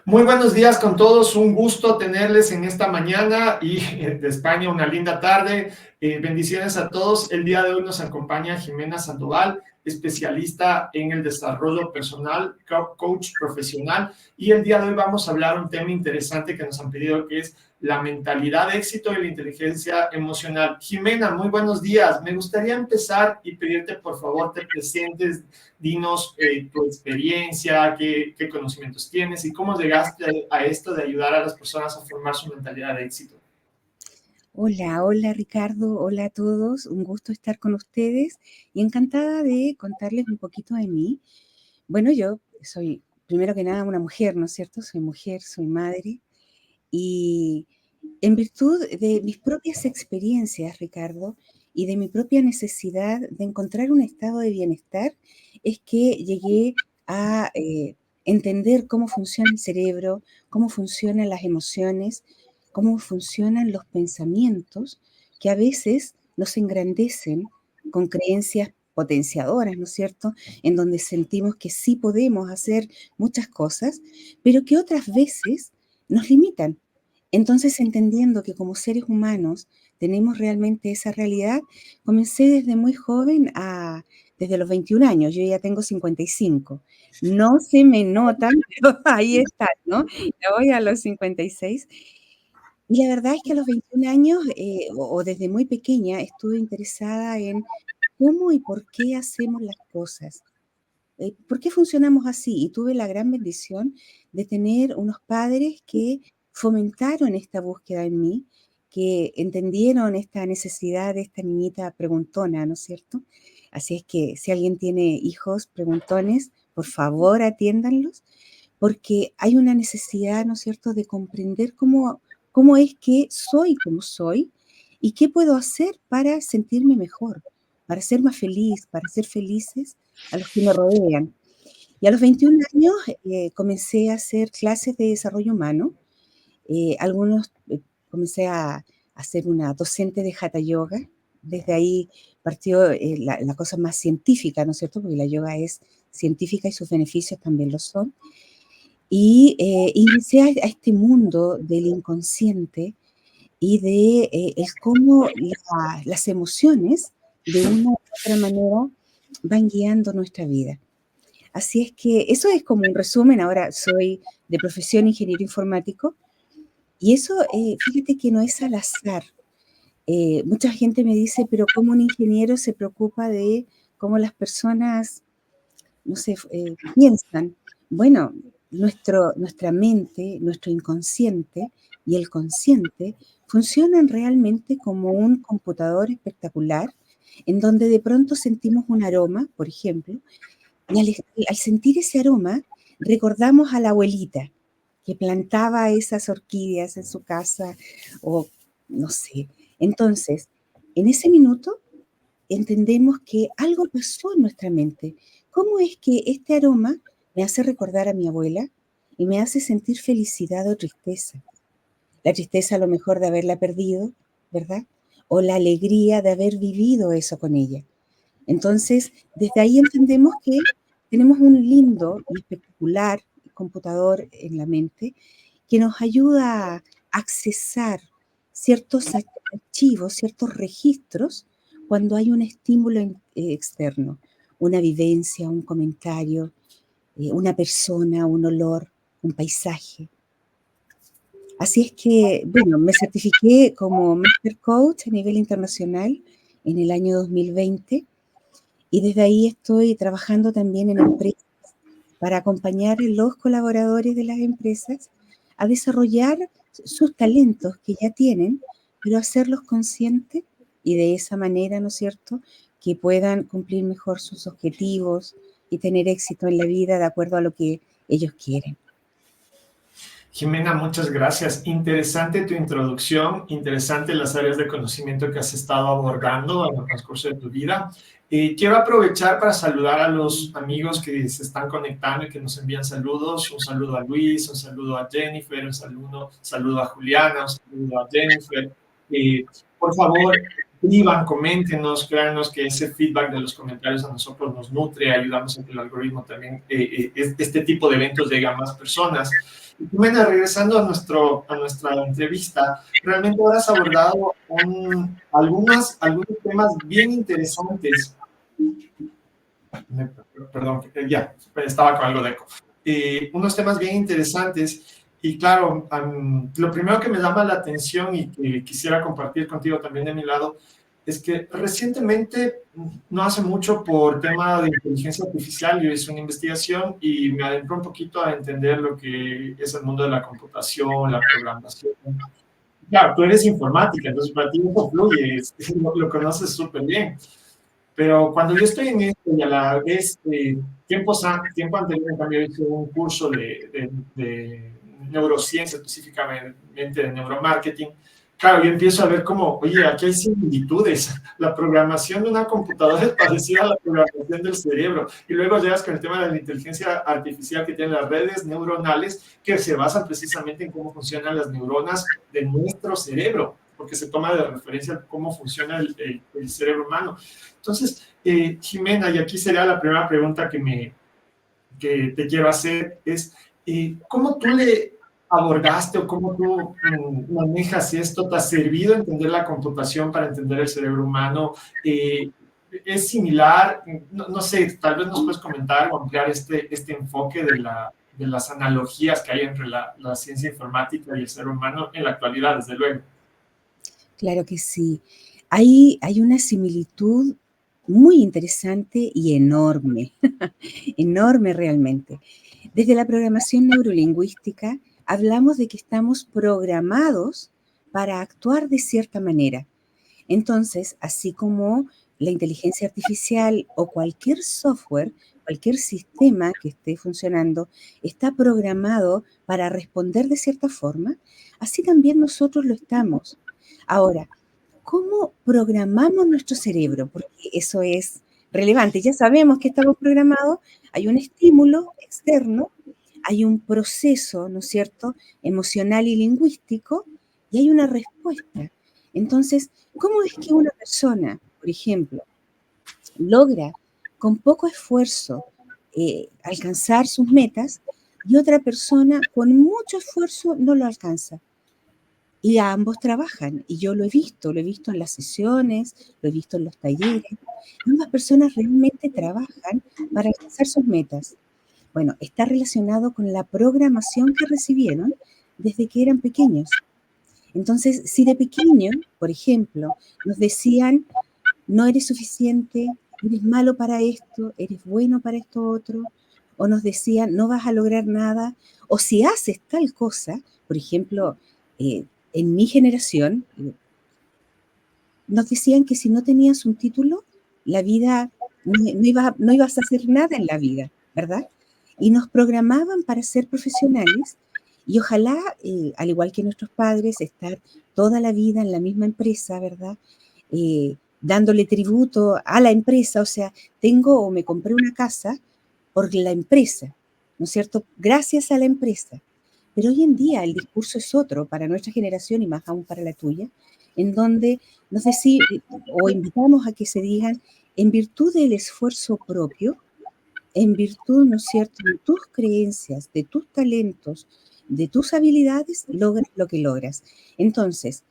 Muy buenos días con todos, un gusto tenerles en esta mañana y de España una linda tarde. Bendiciones a todos. El día de hoy nos acompaña Jimena Sandoval, especialista en el desarrollo personal, coach profesional. Y el día de hoy vamos a hablar un tema interesante que nos han pedido, que es la mentalidad de éxito y la inteligencia emocional. Jimena, muy buenos días. Me gustaría empezar y pedirte, por favor, te presentes. Dinos tu experiencia, qué conocimientos tienes y cómo llegaste a esto de ayudar a las personas a formar su mentalidad de éxito. Hola, hola Ricardo, hola a todos, un gusto estar con ustedes y encantada de contarles un poquito de mí. Bueno, yo soy primero que nada una mujer, ¿no es cierto? Soy mujer, soy madre y en virtud de mis propias experiencias, Ricardo, y de mi propia necesidad de encontrar un estado de bienestar, es que llegué a entender cómo funciona el cerebro, cómo funcionan las emociones, cómo funcionan los pensamientos, que a veces nos engrandecen con creencias potenciadoras, ¿no es cierto?, en donde sentimos que sí podemos hacer muchas cosas, pero que otras veces nos limitan. Entonces, entendiendo que como seres humanos tenemos realmente esa realidad, comencé desde muy joven desde los 21 años, yo ya tengo 55. No se me notan, pero ahí están, ¿no? Ya voy a los 56. Y la verdad es que a los 21 años, o desde muy pequeña, estuve interesada en cómo y por qué hacemos las cosas. ¿Por qué funcionamos así? Y tuve la gran bendición de tener unos padres que fomentaron esta búsqueda en mí, que entendieron esta necesidad de esta niñita preguntona, ¿no es cierto? Así es que si alguien tiene hijos preguntones, por favor atiéndanlos, porque hay una necesidad, ¿no es cierto?, de comprender cómo es que soy como soy y qué puedo hacer para sentirme mejor, para ser más feliz, para ser felices a los que me rodean. Y a los 21 años comencé a hacer clases de desarrollo humano. Comencé a ser una docente de Hatha Yoga. Desde ahí partió la cosa más científica, ¿no es cierto? Porque la yoga es científica y sus beneficios también lo son. Y inicié a este mundo del inconsciente y de el cómo las emociones, de una u otra manera, van guiando nuestra vida. Así es que eso es como un resumen. Ahora soy de profesión ingeniero informático y eso, fíjate que no es al azar. Mucha gente me dice, pero ¿cómo un ingeniero se preocupa de cómo las personas, no sé, piensan? Bueno, nuestra mente, nuestro inconsciente y el consciente funcionan realmente como un computador espectacular en donde de pronto sentimos un aroma, por ejemplo, y al sentir ese aroma, recordamos a la abuelita que plantaba esas orquídeas en su casa o no sé. Entonces, en ese minuto entendemos que algo pasó en nuestra mente. ¿Cómo es que este aroma me hace recordar a mi abuela y me hace sentir felicidad o tristeza? La tristeza a lo mejor de haberla perdido, ¿verdad? O la alegría de haber vivido eso con ella. Entonces, desde ahí entendemos que tenemos un lindo y espectacular computador en la mente que nos ayuda a accesar ciertos archivos, ciertos registros cuando hay un estímulo externo, una vivencia, un comentario, una persona, un olor, un paisaje. Así es que, bueno, me certifiqué como Master Coach a nivel internacional en el año 2020. Y desde ahí estoy trabajando también en empresas para acompañar a los colaboradores de las empresas a desarrollar sus talentos que ya tienen, pero hacerlos conscientes y de esa manera, ¿no es cierto?, que puedan cumplir mejor sus objetivos y tener éxito en la vida de acuerdo a lo que ellos quieren. Jimena, muchas gracias. Interesante tu introducción, interesante las áreas de conocimiento que has estado abordando en el transcurso de tu vida. Quiero aprovechar para saludar a los amigos que se están conectando y que nos envían saludos. Un saludo a Luis, un saludo a Jennifer, saludo a Juliana, un saludo a Jennifer. Por favor, escriban, coméntenos, créanos que ese feedback de los comentarios a nosotros nos nutre, ayudamos a que el algoritmo también, este tipo de eventos llegue a más personas. Y bueno, regresando a nuestra entrevista, realmente ahora has abordado algunos temas bien interesantes. Perdón, ya, estaba con algo de eco. Unos temas bien interesantes y claro, lo primero que me llama la atención y que quisiera compartir contigo también de mi lado es que recientemente, no hace mucho por tema de inteligencia artificial, yo hice una investigación y me adentré un poquito a entender lo que es el mundo de la computación, la programación. Claro, tú eres informática, entonces para ti eso fluye, lo conoces súper bien. Pero cuando yo estoy en esto y a la vez, tiempo anterior, en cambio, hice un curso de neurociencia, específicamente de neuromarketing. Claro, yo empiezo a ver como, oye, aquí hay similitudes. La programación de una computadora es parecida a la programación del cerebro. Y luego llegas con el tema de la inteligencia artificial que tienen las redes neuronales, que se basan precisamente en cómo funcionan las neuronas de nuestro cerebro, porque se toma de referencia cómo funciona el cerebro humano. Entonces, Jimena, y aquí sería la primera pregunta que te quiero hacer, es ¿cómo tú le abordaste o cómo tú manejas esto? ¿Te ha servido entender la computación para entender el cerebro humano? ¿Es similar? No sé, tal vez nos puedes comentar o ampliar este enfoque de las analogías que hay entre la ciencia informática y el ser humano en la actualidad, desde luego. Claro que sí. Hay una similitud muy interesante y enorme, enorme realmente. Desde la programación neurolingüística hablamos de que estamos programados para actuar de cierta manera. Entonces, así como la inteligencia artificial o cualquier software, cualquier sistema que esté funcionando, está programado para responder de cierta forma, así también nosotros lo estamos. Ahora, ¿cómo programamos nuestro cerebro? Porque eso es relevante. Ya sabemos que estamos programados, hay un estímulo externo, hay un proceso, ¿no es cierto?, emocional y lingüístico, y hay una respuesta. Entonces, ¿cómo es que una persona, por ejemplo, logra con poco esfuerzo alcanzar sus metas y otra persona con mucho esfuerzo no lo alcanza? Y ambos trabajan, y yo lo he visto en las sesiones, lo he visto en los talleres. Ambas personas realmente trabajan para alcanzar sus metas. Bueno, está relacionado con la programación que recibieron desde que eran pequeños. Entonces, si de pequeño, por ejemplo, nos decían, no eres suficiente, eres malo para esto, eres bueno para esto otro, o nos decían, no vas a lograr nada, o si haces tal cosa, por ejemplo, eh, en mi generación, nos decían que si no tenías un título, la vida, no ibas a hacer nada en la vida, ¿verdad? Y nos programaban para ser profesionales y ojalá, al igual que nuestros padres, estar toda la vida en la misma empresa, ¿verdad? Dándole tributo a la empresa, o sea, tengo o me compré una casa por la empresa, ¿no es cierto? Gracias a la empresa. Pero hoy en día el discurso es otro para nuestra generación y más aún para la tuya, en donde nos decimos o invitamos a que se digan, en virtud del esfuerzo propio, en virtud, ¿no es cierto?, de tus creencias, de tus talentos, de tus habilidades, logras lo que logras. Entonces,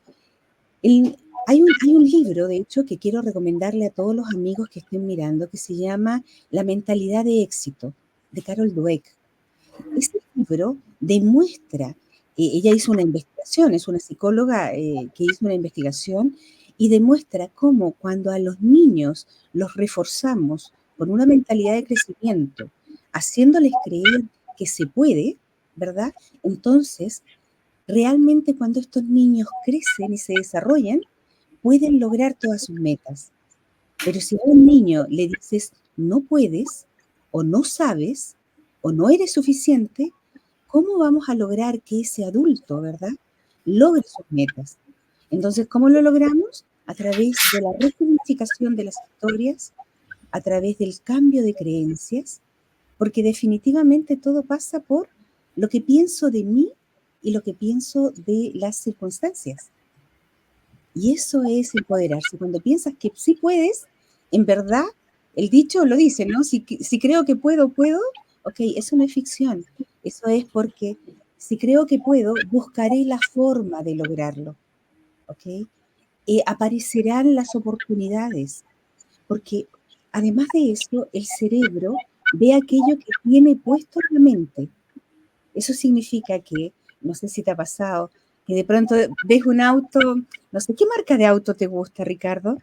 hay un libro, de hecho, que quiero recomendarle a todos los amigos que estén mirando, que se llama La mentalidad de éxito, de Carol Dweck. Ese libro demuestra, ella hizo una investigación, es una psicóloga que hizo una investigación y demuestra cómo cuando a los niños los reforzamos con una mentalidad de crecimiento, haciéndoles creer que se puede, ¿verdad? Entonces, realmente cuando estos niños crecen y se desarrollan, pueden lograr todas sus metas. Pero si a un niño le dices, no puedes, o no sabes, o no eres suficiente, ¿cómo vamos a lograr que ese adulto, verdad, logre sus metas? Entonces, ¿cómo lo logramos? A través de la resignificación de las historias, a través del cambio de creencias, porque definitivamente todo pasa por lo que pienso de mí y lo que pienso de las circunstancias. Y eso es empoderarse. Cuando piensas que sí puedes, en verdad, el dicho lo dice, ¿no? Si creo que puedo, puedo. Ok, eso no es ficción. Eso es porque si creo que puedo, buscaré la forma de lograrlo. ¿Ok? Aparecerán las oportunidades. Porque además de eso, el cerebro ve aquello que tiene puesto en la mente. Eso significa que, no sé si te ha pasado, que de pronto ves un auto, no sé, ¿qué marca de auto te gusta, Ricardo?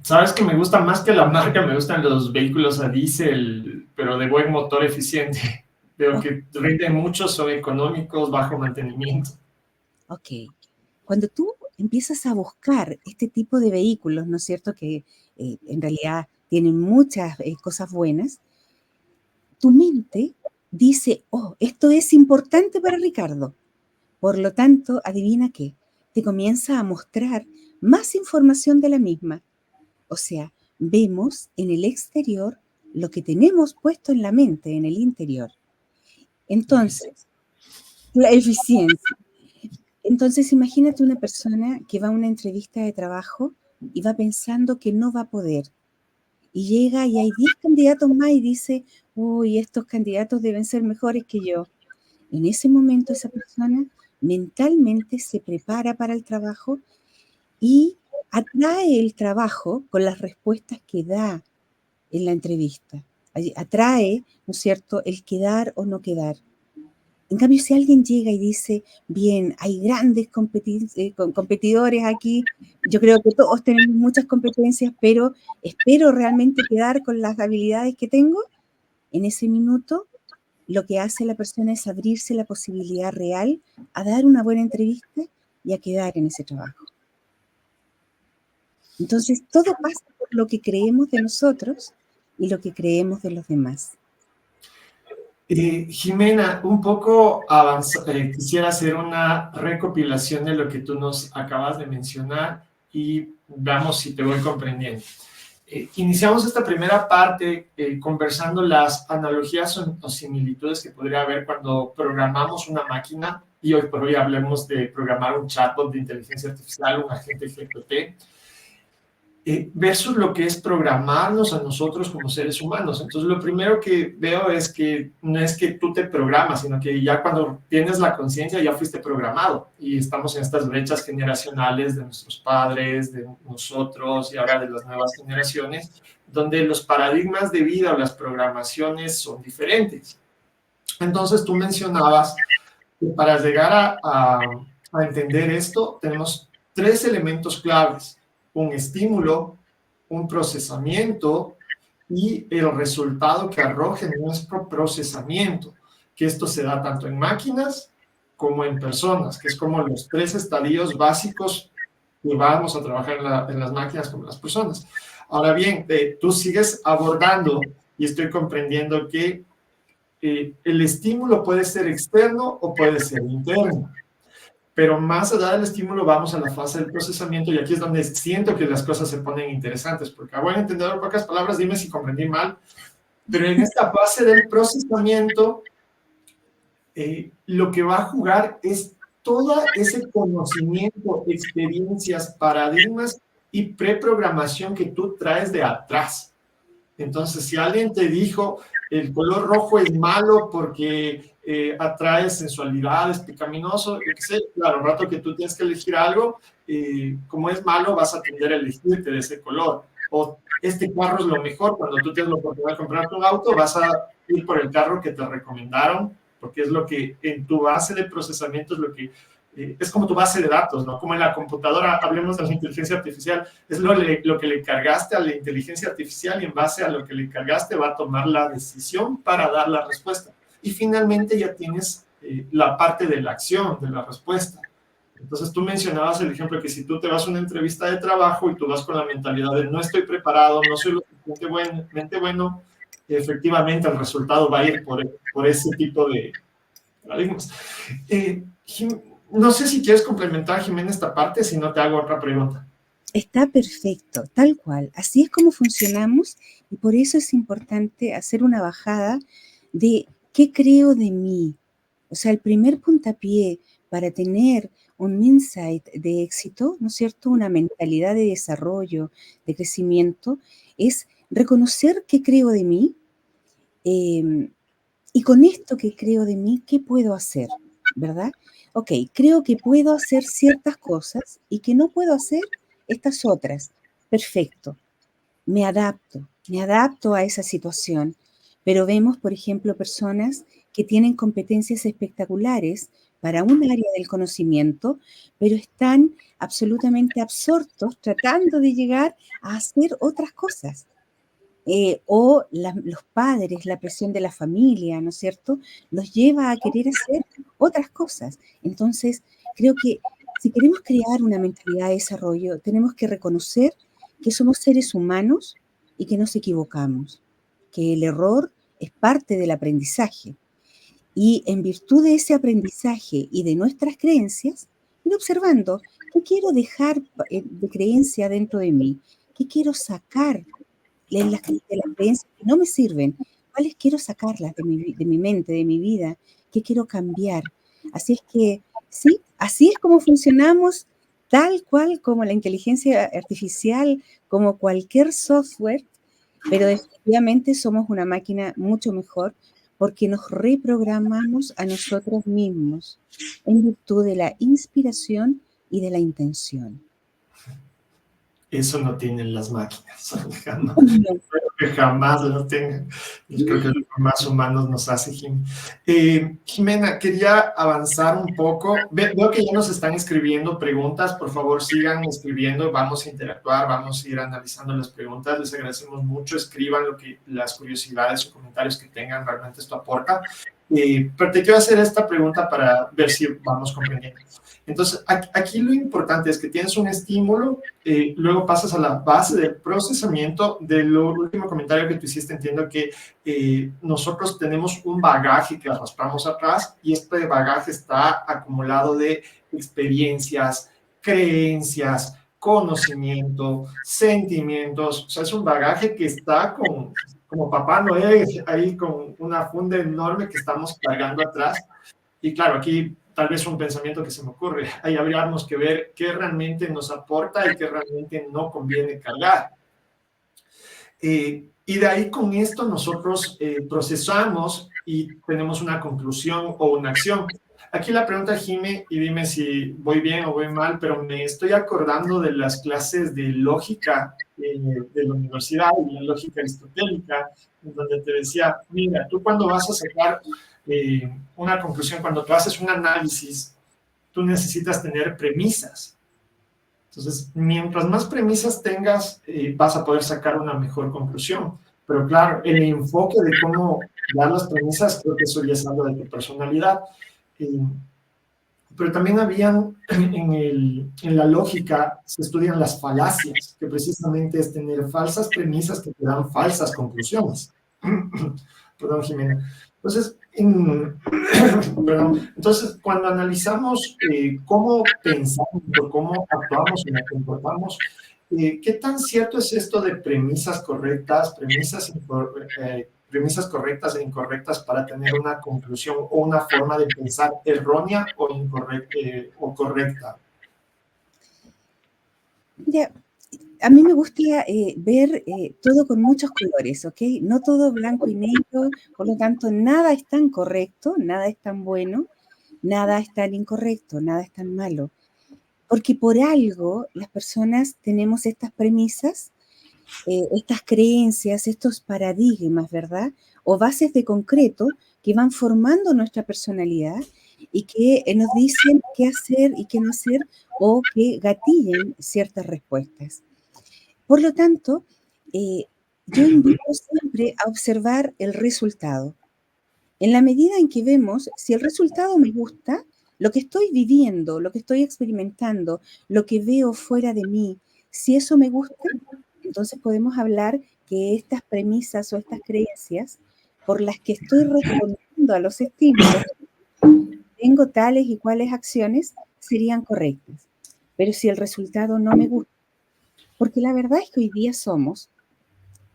Sabes que me gusta más que la marca, me gustan los vehículos a diésel, pero de buen motor eficiente. Veo Oh, que rinden mucho, son económicos, bajo mantenimiento. ok. Cuando tú empiezas a buscar este tipo de vehículos, ¿no es cierto? Que en realidad tienen muchas cosas buenas, tu mente dice, oh, esto es importante para Ricardo. Por lo tanto, adivina qué, te comienza a mostrar más información de la misma. O sea, vemos en el exterior lo que tenemos puesto en la mente, en el interior. Entonces, la eficiencia. Entonces, imagínate una persona que va a una entrevista de trabajo y va pensando que no va a poder. Y llega y hay 10 candidatos más y dice, uy, estos candidatos deben ser mejores que yo. En ese momento esa persona mentalmente se prepara para el trabajo y atrae el trabajo con las respuestas que da en la entrevista. Atrae, ¿no es cierto?, el quedar o no quedar. En cambio, si alguien llega y dice, bien, hay grandes competidores aquí, yo creo que todos tenemos muchas competencias, pero espero realmente quedar con las habilidades que tengo, en ese minuto lo que hace la persona es abrirse la posibilidad real a dar una buena entrevista y a quedar en ese trabajo. Entonces, todo pasa por lo que creemos de nosotros y lo que creemos de los demás. Jimena, un poco quisiera hacer una recopilación de lo que tú nos acabas de mencionar y veamos si te voy comprendiendo. Iniciamos esta primera parte conversando las analogías o similitudes que podría haber cuando programamos una máquina y hoy por hoy hablemos de programar un chatbot de inteligencia artificial, un agente GPT versus lo que es programarnos a nosotros como seres humanos. Entonces, lo primero que veo es que no es que tú te programas, sino que ya cuando tienes la conciencia ya fuiste programado y estamos en estas brechas generacionales de nuestros padres, de nosotros y ahora de las nuevas generaciones, donde los paradigmas de vida o las programaciones son diferentes. Entonces, tú mencionabas que para llegar a entender esto, tenemos tres elementos claves: un estímulo, un procesamiento y el resultado que arroje nuestro procesamiento, que esto se da tanto en máquinas como en personas, que es como los tres estadios básicos que vamos a trabajar en las máquinas como en las personas. Ahora bien, tú sigues abordando y estoy comprendiendo que el estímulo puede ser externo o puede ser interno. Pero más allá del estímulo vamos a la fase del procesamiento y aquí es donde siento que las cosas se ponen interesantes, porque a buen entendedor, pocas palabras, dime si comprendí mal, pero en esta fase del procesamiento lo que va a jugar es todo ese conocimiento, experiencias, paradigmas y preprogramación que tú traes de atrás. Entonces, si alguien te dijo el color rojo es malo porque atrae sensualidad, es pecaminoso, yo qué sé, claro, un rato que tú tienes que elegir algo, como es malo, vas a tender a elegirte de ese color. O este carro es lo mejor, cuando tú tienes la oportunidad de comprarte un auto, vas a ir por el carro que te recomendaron, porque es lo que en tu base de procesamiento es lo que es como tu base de datos, ¿no? Como en la computadora, hablemos de la inteligencia artificial, es lo que le cargaste a la inteligencia artificial y en base a lo que le cargaste va a tomar la decisión para dar la respuesta. Y finalmente ya tienes la parte de la acción, de la respuesta. Entonces tú mencionabas el ejemplo que si tú te vas a una entrevista de trabajo y tú vas con la mentalidad de no estoy preparado, no soy lo suficientemente bueno, efectivamente el resultado va a ir por ese tipo de paradigmas. No sé si quieres complementar, Jimena, esta parte, si no te hago otra pregunta. Está perfecto, tal cual. Así es como funcionamos y por eso es importante hacer una bajada de qué creo de mí. O sea, el primer puntapié para tener un insight de éxito, ¿no es cierto? Una mentalidad de desarrollo, de crecimiento, es reconocer qué creo de mí, eh, y con esto que creo de mí, ¿qué puedo hacer? ¿Verdad? Ok, creo que puedo hacer ciertas cosas y que no puedo hacer estas otras. Perfecto, me adapto a esa situación. Pero vemos, por ejemplo, personas que tienen competencias espectaculares para un área del conocimiento, pero están absolutamente absortos tratando de llegar a hacer otras cosas. Los padres, la presión de la familia, ¿no es cierto?, los lleva a querer hacer otras cosas. Entonces, creo que si queremos crear una mentalidad de desarrollo, tenemos que reconocer que somos seres humanos y que nos equivocamos, que el error es parte del aprendizaje. Y en virtud de ese aprendizaje y de nuestras creencias, ir observando qué quiero dejar de creencia dentro de mí, qué quiero sacar de las creencias que no me sirven, cuáles quiero sacarlas de mi mente, de mi vida, qué quiero cambiar. Así es que, sí, así es como funcionamos, tal cual como la inteligencia artificial, como cualquier software, pero definitivamente somos una máquina mucho mejor porque nos reprogramamos a nosotros mismos en virtud de la inspiración y de la intención. Eso no tienen las máquinas, jamás. No. Espero que jamás lo tengan. Yo creo que lo que más humanos nos hace, Jim. Jimena, quería avanzar un poco. Veo que ya nos están escribiendo preguntas. Por favor, sigan escribiendo. Vamos a interactuar, vamos a ir analizando las preguntas. Les agradecemos mucho. Escriban las curiosidades o comentarios que tengan. Realmente esto aporta. Pero te quiero hacer esta pregunta para ver si vamos comprendiendo. Entonces, aquí lo importante es que tienes un estímulo, luego pasas a la base del procesamiento. De lo último comentario que tú hiciste, entiendo que nosotros tenemos un bagaje que arrastramos atrás y este bagaje está acumulado de experiencias, creencias, conocimiento, sentimientos. O sea, es un bagaje que está como Papá Noel ahí con una funda enorme que estamos cargando atrás. Y claro, aquí tal vez un pensamiento que se me ocurre, ahí habríamos que ver qué realmente nos aporta y qué realmente no conviene cargar. Y de ahí con esto nosotros procesamos y tenemos una conclusión o una acción. Aquí la pregunta, Jime, y dime si voy bien o voy mal, pero me estoy acordando de las clases de lógica de la universidad, de la lógica aristotélica, en donde te decía, mira, tú cuando vas a sacar una conclusión, cuando tú haces un análisis, tú necesitas tener premisas. Entonces, mientras más premisas tengas, vas a poder sacar una mejor conclusión. Pero claro, el enfoque de cómo dar las premisas, creo que eso ya es algo de tu personalidad. Pero también habían, en la lógica, se estudian las falacias, que precisamente es tener falsas premisas que te dan falsas conclusiones. Perdón, Jimena. Entonces, entonces cuando analizamos cómo pensamos o cómo actuamos y nos comportamos, ¿qué tan cierto es esto de premisas correctas, premisas correctas e incorrectas para tener una conclusión o una forma de pensar errónea o incorrecta o correcta? Mira, a mí me gusta ver todo con muchos colores, ¿ok? No todo blanco y negro, por lo tanto, nada es tan correcto, nada es tan bueno, nada es tan incorrecto, nada es tan malo. Porque por algo las personas tenemos estas premisas, estas creencias, estos paradigmas, ¿verdad? O bases de concreto que van formando nuestra personalidad y que nos dicen qué hacer y qué no hacer o que gatillan ciertas respuestas. Por lo tanto, yo invito siempre a observar el resultado. En la medida en que vemos si el resultado me gusta, lo que estoy viviendo, lo que estoy experimentando, lo que veo fuera de mí, si eso me gusta, entonces podemos hablar que estas premisas o estas creencias por las que estoy respondiendo a los estímulos, tengo tales y cuales acciones, serían correctas. Pero si el resultado no me gusta, porque la verdad es que hoy día somos,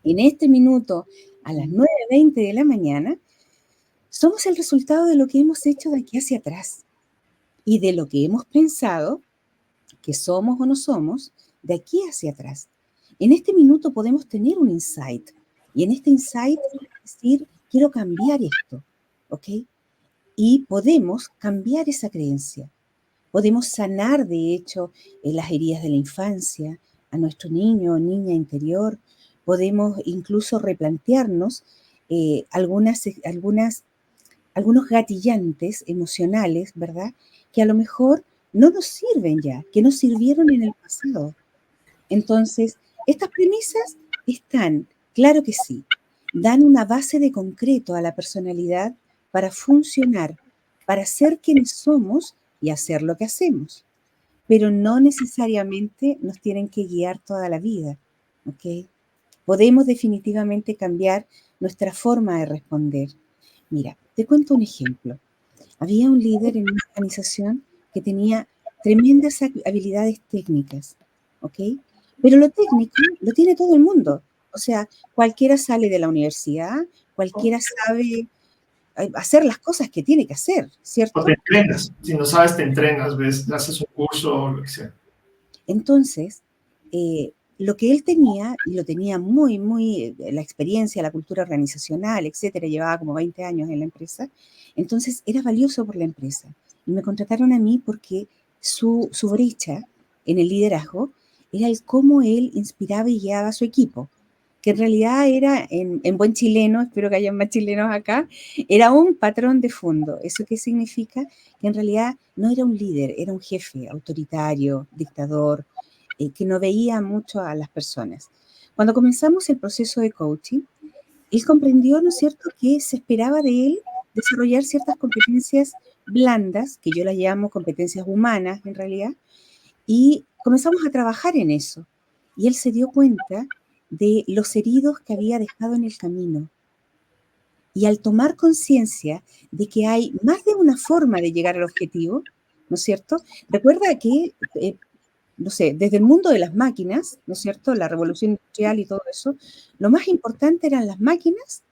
en este minuto, a las 9:20 de la mañana, somos el resultado de lo que hemos hecho de aquí hacia atrás. y de lo que hemos pensado que somos o no somos de aquí hacia atrás. En este minuto podemos tener un insight y en este insight decir, quiero cambiar esto, ¿ok? Y podemos cambiar esa creencia. Podemos sanar, de hecho, las heridas de la infancia, a nuestro niño o niña interior. Podemos incluso replantearnos algunos gatillantes emocionales, ¿verdad? Que a lo mejor no nos sirven ya, que nos sirvieron en el pasado. Entonces, estas premisas están, claro que sí, dan una base de concreto a la personalidad para funcionar, para ser quienes somos y hacer lo que hacemos. Pero no necesariamente nos tienen que guiar toda la vida, ¿ok? Podemos definitivamente cambiar nuestra forma de responder. Mira, te cuento un ejemplo. Había un líder en una organización que tenía tremendas habilidades técnicas, ¿ok? Pero lo técnico lo tiene todo el mundo. O sea, cualquiera sale de la universidad, cualquiera sabe hacer las cosas que tiene que hacer, O te ¿cierto? entrenas. Si no sabes, te entrenas, ves, haces un curso o lo que sea. Entonces, lo que él tenía, y lo tenía muy, la experiencia, la cultura organizacional, etcétera, llevaba como 20 años en la empresa, entonces era valioso por la empresa. Y me contrataron a mí porque su brecha en el liderazgo era el cómo él inspiraba y guiaba a su equipo, que en realidad era, en buen chileno, espero que haya más chilenos acá, era un patrón de fondo. ¿Eso qué significa? Que en realidad no era un líder, era un jefe autoritario, dictador, que no veía mucho a las personas. Cuando comenzamos el proceso de coaching, él comprendió, ¿no es cierto?, que se esperaba de él desarrollar ciertas competencias blandas, que yo las llamo competencias humanas en realidad, y comenzamos a trabajar en eso. Y él se dio cuenta de los heridos que había dejado en el camino. Y al tomar conciencia de que hay más de una forma de llegar al objetivo, ¿no es cierto? Recuerda que no sé, desde el mundo de las máquinas, ¿no es cierto?, la revolución industrial y todo eso, lo más importante eran las máquinas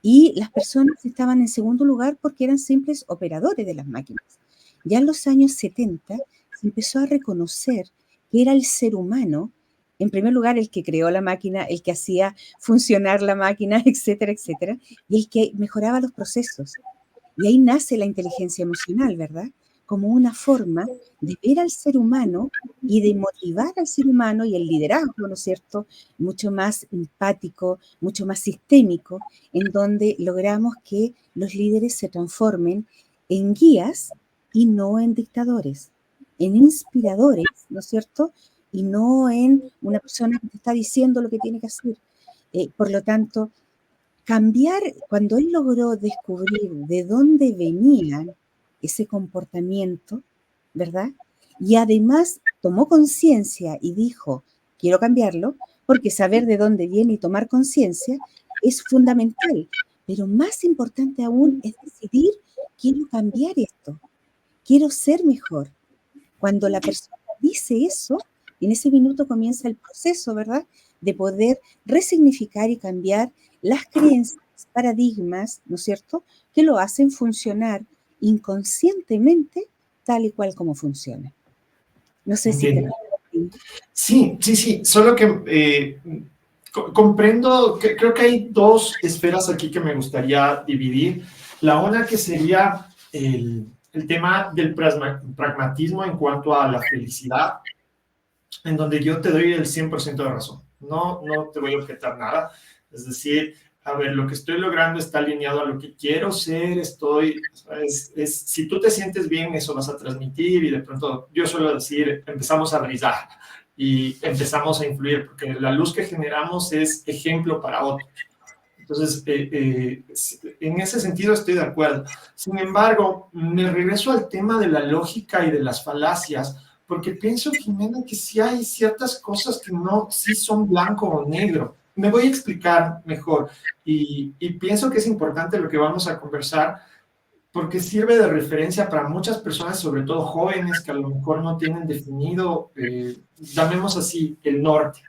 y las personas estaban en segundo lugar porque eran simples operadores de las máquinas. Ya en los años 70 se empezó a reconocer que era el ser humano, en primer lugar, el que creó la máquina, el que hacía funcionar la máquina, etcétera, y el que mejoraba los procesos. Y ahí nace la inteligencia emocional, ¿verdad? Como una forma de ver al ser humano y de motivar al ser humano y el liderazgo, ¿no es cierto? Mucho más empático, mucho más sistémico, en donde logramos que los líderes se transformen en guías y no en dictadores, en inspiradores, ¿no es cierto? Y no en una persona que te está diciendo lo que tiene que hacer. Por lo tanto, cambiar, cuando él logró descubrir de dónde venía ese comportamiento, ¿verdad? Y además tomó conciencia y dijo, quiero cambiarlo, porque saber de dónde viene y tomar conciencia es fundamental. Pero más importante aún es decidir, quiero cambiar esto, quiero ser mejor. Cuando la persona dice eso, en ese minuto comienza el proceso, ¿verdad? De poder resignificar y cambiar las creencias, paradigmas, ¿no es cierto?, que lo hacen funcionar inconscientemente tal y cual como funciona. No sé si te... Entiendo. Sí, sí, sí, solo que comprendo que creo que hay dos esferas aquí que me gustaría dividir. La una que sería el tema del pragmatismo en cuanto a la felicidad, en donde yo te doy el 100% de razón. No, no te voy a objetar nada. Es decir, a ver, lo que estoy logrando está alineado a lo que quiero ser, si tú te sientes bien, eso vas a transmitir y de pronto yo suelo decir, empezamos a brillar y empezamos a influir, porque la luz que generamos es ejemplo para otros. Entonces, en ese sentido estoy de acuerdo. Sin embargo, me regreso al tema de la lógica y de las falacias, porque pienso, Jimena, que sí hay ciertas cosas que no, sí son blanco o negro. Me voy a explicar mejor y pienso que es importante lo que vamos a conversar porque sirve de referencia para muchas personas, sobre todo jóvenes que a lo mejor no tienen definido, llamemos así, el norte.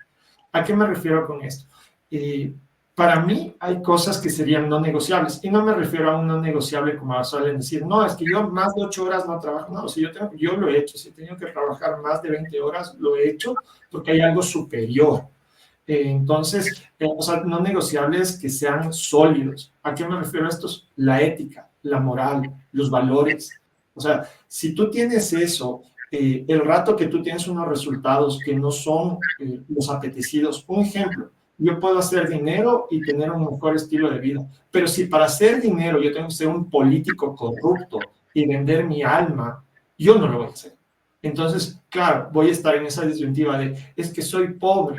¿A qué me refiero con esto? Para mí hay cosas que serían no negociables, y no me refiero a un no negociable como suelen decir, no, es que yo más de 8 horas no trabajo, no, si yo lo he hecho, si he tenido que trabajar más de 20 horas, lo he hecho porque hay algo superior. Entonces, o sea, no negociables que sean sólidos. ¿A qué me refiero a estos? La ética, la moral, los valores. O sea, si tú tienes eso, el rato que tú tienes unos resultados que no son los apetecidos, un ejemplo, yo puedo hacer dinero y tener un mejor estilo de vida, pero si para hacer dinero yo tengo que ser un político corrupto y vender mi alma, yo no lo voy a hacer. Entonces, claro, voy a estar en esa disyuntiva de, es que soy pobre,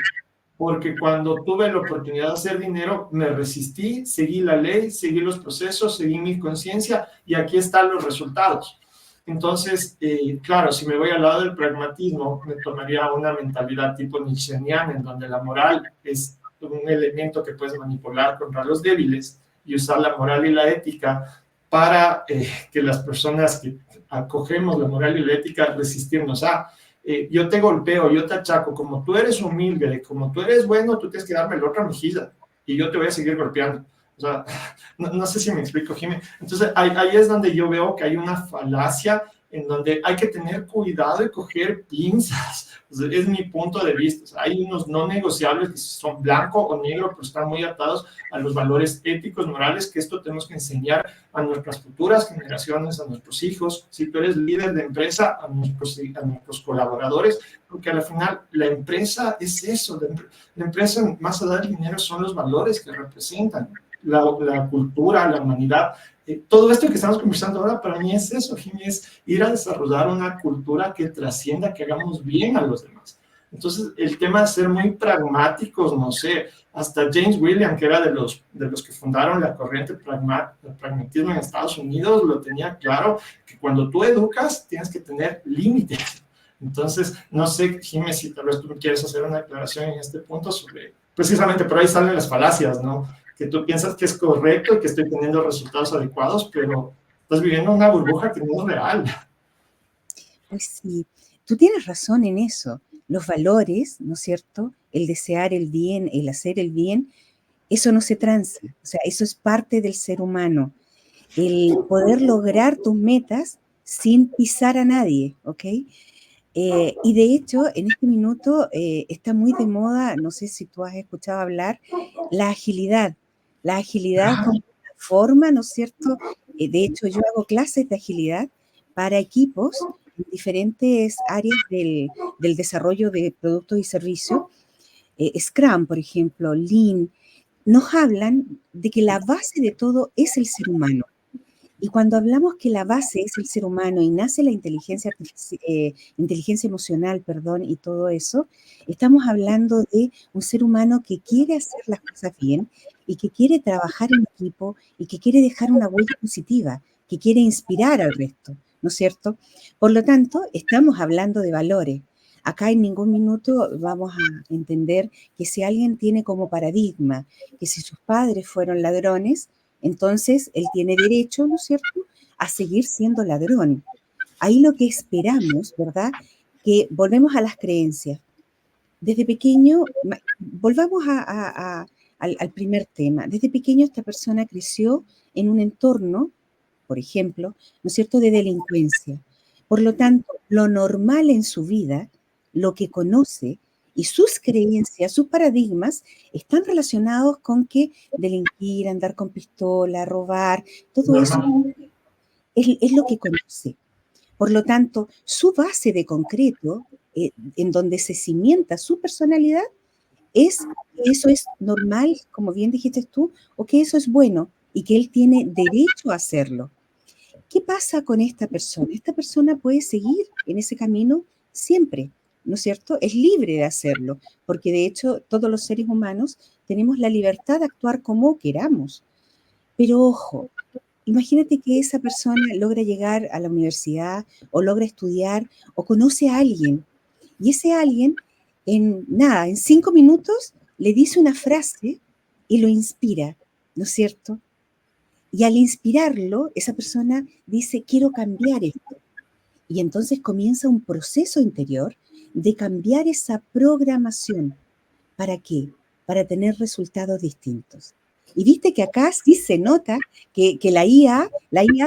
porque cuando tuve la oportunidad de hacer dinero, me resistí, seguí la ley, seguí los procesos, seguí mi conciencia y aquí están los resultados. Entonces, claro, si me voy al lado del pragmatismo, me tomaría una mentalidad tipo nietzscheana, en donde la moral es un elemento que puedes manipular contra los débiles y usar la moral y la ética para que las personas que acogemos la moral y la ética resistirnos a yo te golpeo, yo te achaco, como tú eres humilde, como tú eres bueno, tú tienes que darme la otra mejilla y yo te voy a seguir golpeando. O sea, no sé si me explico, Jimmy. Entonces, ahí es donde yo veo que hay una falacia en donde hay que tener cuidado y coger pinzas. O sea, es mi punto de vista. O sea, hay unos no negociables que son blanco o negro, pero están muy atados a los valores éticos, morales, que esto tenemos que enseñar a nuestras futuras generaciones, a nuestros hijos. Si tú eres líder de empresa, a nuestros colaboradores, porque al final la empresa es eso. La empresa, más allá del dinero, son los valores que representan. La cultura, la humanidad. Todo esto que estamos conversando ahora para mí es eso, Jimmy, es ir a desarrollar una cultura que trascienda, que hagamos bien a los demás. Entonces, el tema de ser muy pragmáticos, no sé, hasta James William, que era de los que fundaron la corriente pragmatismo en Estados Unidos, lo tenía claro, que cuando tú educas tienes que tener límites. Entonces, no sé, Jimmy, si tal vez tú quieres hacer una declaración en este punto sobre, precisamente por ahí salen las falacias, ¿no? Que tú piensas que es correcto y que estoy teniendo resultados adecuados, pero estás viviendo una burbuja que no es real. Pues sí, tú tienes razón en eso. Los valores, ¿no es cierto? El desear el bien, el hacer el bien, eso no se transa. O sea, eso es parte del ser humano. El poder lograr tus metas sin pisar a nadie, ¿ok? Y de hecho, en este minuto está muy de moda, no sé si tú has escuchado hablar, la agilidad. La agilidad como una forma, ¿no es cierto? De hecho, yo hago clases de agilidad para equipos en diferentes áreas del desarrollo de productos y servicios. Scrum, por ejemplo, Lean, nos hablan de que la base de todo es el ser humano. Y cuando hablamos que la base es el ser humano y nace la inteligencia emocional, perdón, y todo eso, estamos hablando de un ser humano que quiere hacer las cosas bien y que quiere trabajar en equipo y que quiere dejar una huella positiva, que quiere inspirar al resto, ¿no es cierto? Por lo tanto, estamos hablando de valores. Acá en ningún minuto vamos a entender que si alguien tiene como paradigma que si sus padres fueron ladrones, entonces él tiene derecho, ¿no es cierto?, a seguir siendo ladrón. Ahí lo que esperamos, ¿verdad?, que volvemos a las creencias. Desde pequeño, volvamos al primer tema. Desde pequeño esta persona creció en un entorno, por ejemplo, ¿no es cierto?, de delincuencia. Por lo tanto, lo normal en su vida, lo que conoce y sus creencias, sus paradigmas, están relacionados con que delinquir, andar con pistola, robar, todo eso Normal. es lo que conoce. Por lo tanto, su base de concreto, en donde se cimienta su personalidad, es que eso es normal, como bien dijiste tú, o que eso es bueno y que él tiene derecho a hacerlo. ¿Qué pasa con esta persona? Esta persona puede seguir en ese camino siempre, ¿no es cierto? Es libre de hacerlo, porque de hecho todos los seres humanos tenemos la libertad de actuar como queramos. Pero ojo, imagínate que esa persona logra llegar a la universidad o logra estudiar o conoce a alguien y ese alguien en nada, en 5 minutos le dice una frase y lo inspira, ¿no es cierto? Y al inspirarlo, esa persona dice, quiero cambiar esto. Y entonces comienza un proceso interior de cambiar esa programación. ¿Para qué? para tener resultados distintos. Y viste que acá sí se nota que la IA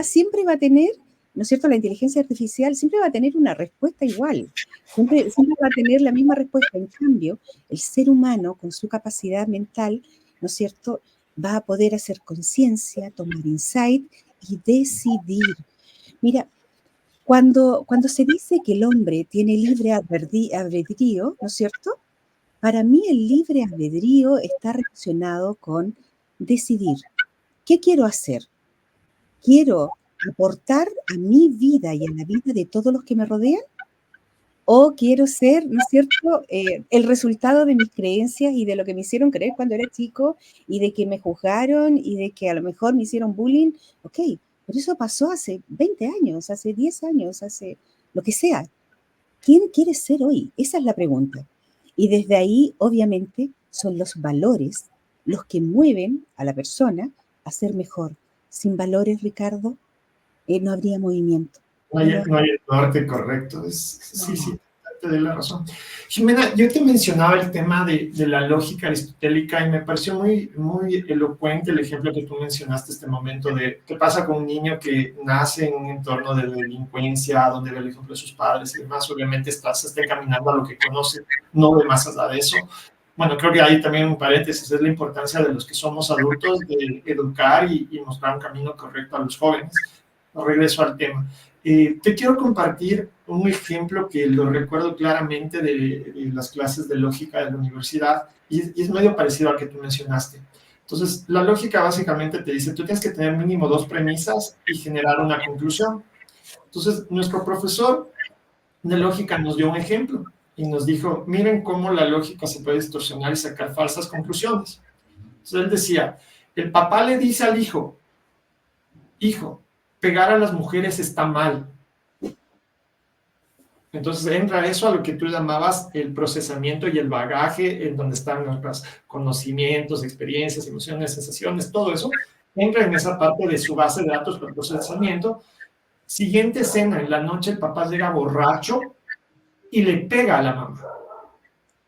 siempre va a tener, ¿no es cierto? La inteligencia artificial siempre va a tener una respuesta igual, siempre va a tener la misma respuesta. En cambio, el ser humano, con su capacidad mental, ¿no es cierto?, va a poder hacer conciencia, tomar insight y decidir. Mira, cuando se dice que el hombre tiene libre albedrío, ¿no es cierto? Para mí el libre albedrío está relacionado con decidir. ¿Qué quiero hacer? ¿Quiero aportar a mi vida y a la vida de todos los que me rodean? ¿O quiero ser, ¿no es cierto?, el resultado de mis creencias y de lo que me hicieron creer cuando era chico y de que me juzgaron y de que a lo mejor me hicieron bullying? Ok, pero eso pasó hace 20 años, hace 10 años, hace lo que sea. ¿Quién quieres ser hoy? Esa es la pregunta. Y desde ahí, obviamente, son los valores los que mueven a la persona a ser mejor. Sin valores, Ricardo, no habría movimiento. No hay el norte correcto. Sí, No. sí, te doy la razón. Jimena, yo te mencionaba el tema de la lógica aristotélica y me pareció muy, muy elocuente el ejemplo que tú mencionaste este momento de qué pasa con un niño que nace en un entorno de delincuencia, donde ve el ejemplo de sus padres y demás. Obviamente se está encaminando a lo que conoce, no ve más allá de eso. Bueno, creo que hay también un paréntesis, es la importancia de los que somos adultos de educar y mostrar un camino correcto a los jóvenes. Regreso al tema. Te quiero compartir un ejemplo que lo recuerdo claramente de las clases de lógica de la universidad y es medio parecido al que tú mencionaste. Entonces, la lógica básicamente te dice, tú tienes que tener mínimo dos premisas y generar una conclusión. Entonces, nuestro profesor de lógica nos dio un ejemplo y nos dijo, miren cómo la lógica se puede distorsionar y sacar falsas conclusiones. Entonces, él decía, el papá le dice al hijo, hijo, pegar a las mujeres está mal. Entonces entra eso a lo que tú llamabas el procesamiento y el bagaje, en donde están nuestros conocimientos, experiencias, emociones, sensaciones, todo eso entra en esa parte de su base de datos para el procesamiento. Siguiente escena, en la noche el papá llega borracho y le pega a la mamá.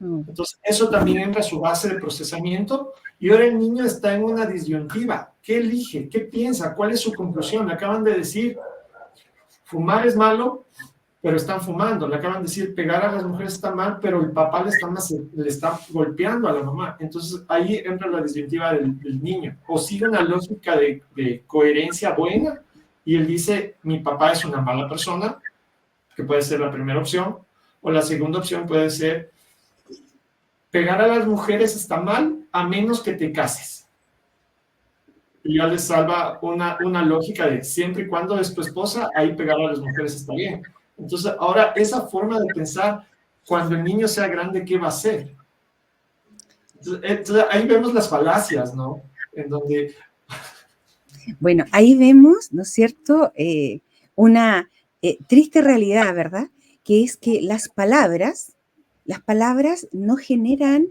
Entonces eso también entra a su base de procesamiento y ahora el niño está en una disyuntiva. ¿Qué elige? ¿Qué piensa? ¿Cuál es su conclusión? Le acaban de decir, fumar es malo, pero están fumando. Le acaban de decir, pegar a las mujeres está mal, pero el papá le está golpeando a la mamá. Entonces ahí entra la disyuntiva del niño. O sigue una lógica de coherencia buena y él dice, mi papá es una mala persona, que puede ser la primera opción, o la segunda opción puede ser, pegar a las mujeres está mal a menos que te cases. Y ya les salva una lógica de siempre y cuando es tu esposa, ahí pegar a las mujeres está bien. Entonces, ahora esa forma de pensar, cuando el niño sea grande, ¿qué va a hacer? Entonces ahí vemos las falacias, ¿no? En donde... Bueno, ahí vemos, ¿no es cierto?, una triste realidad, ¿verdad? Que es que las palabras no generan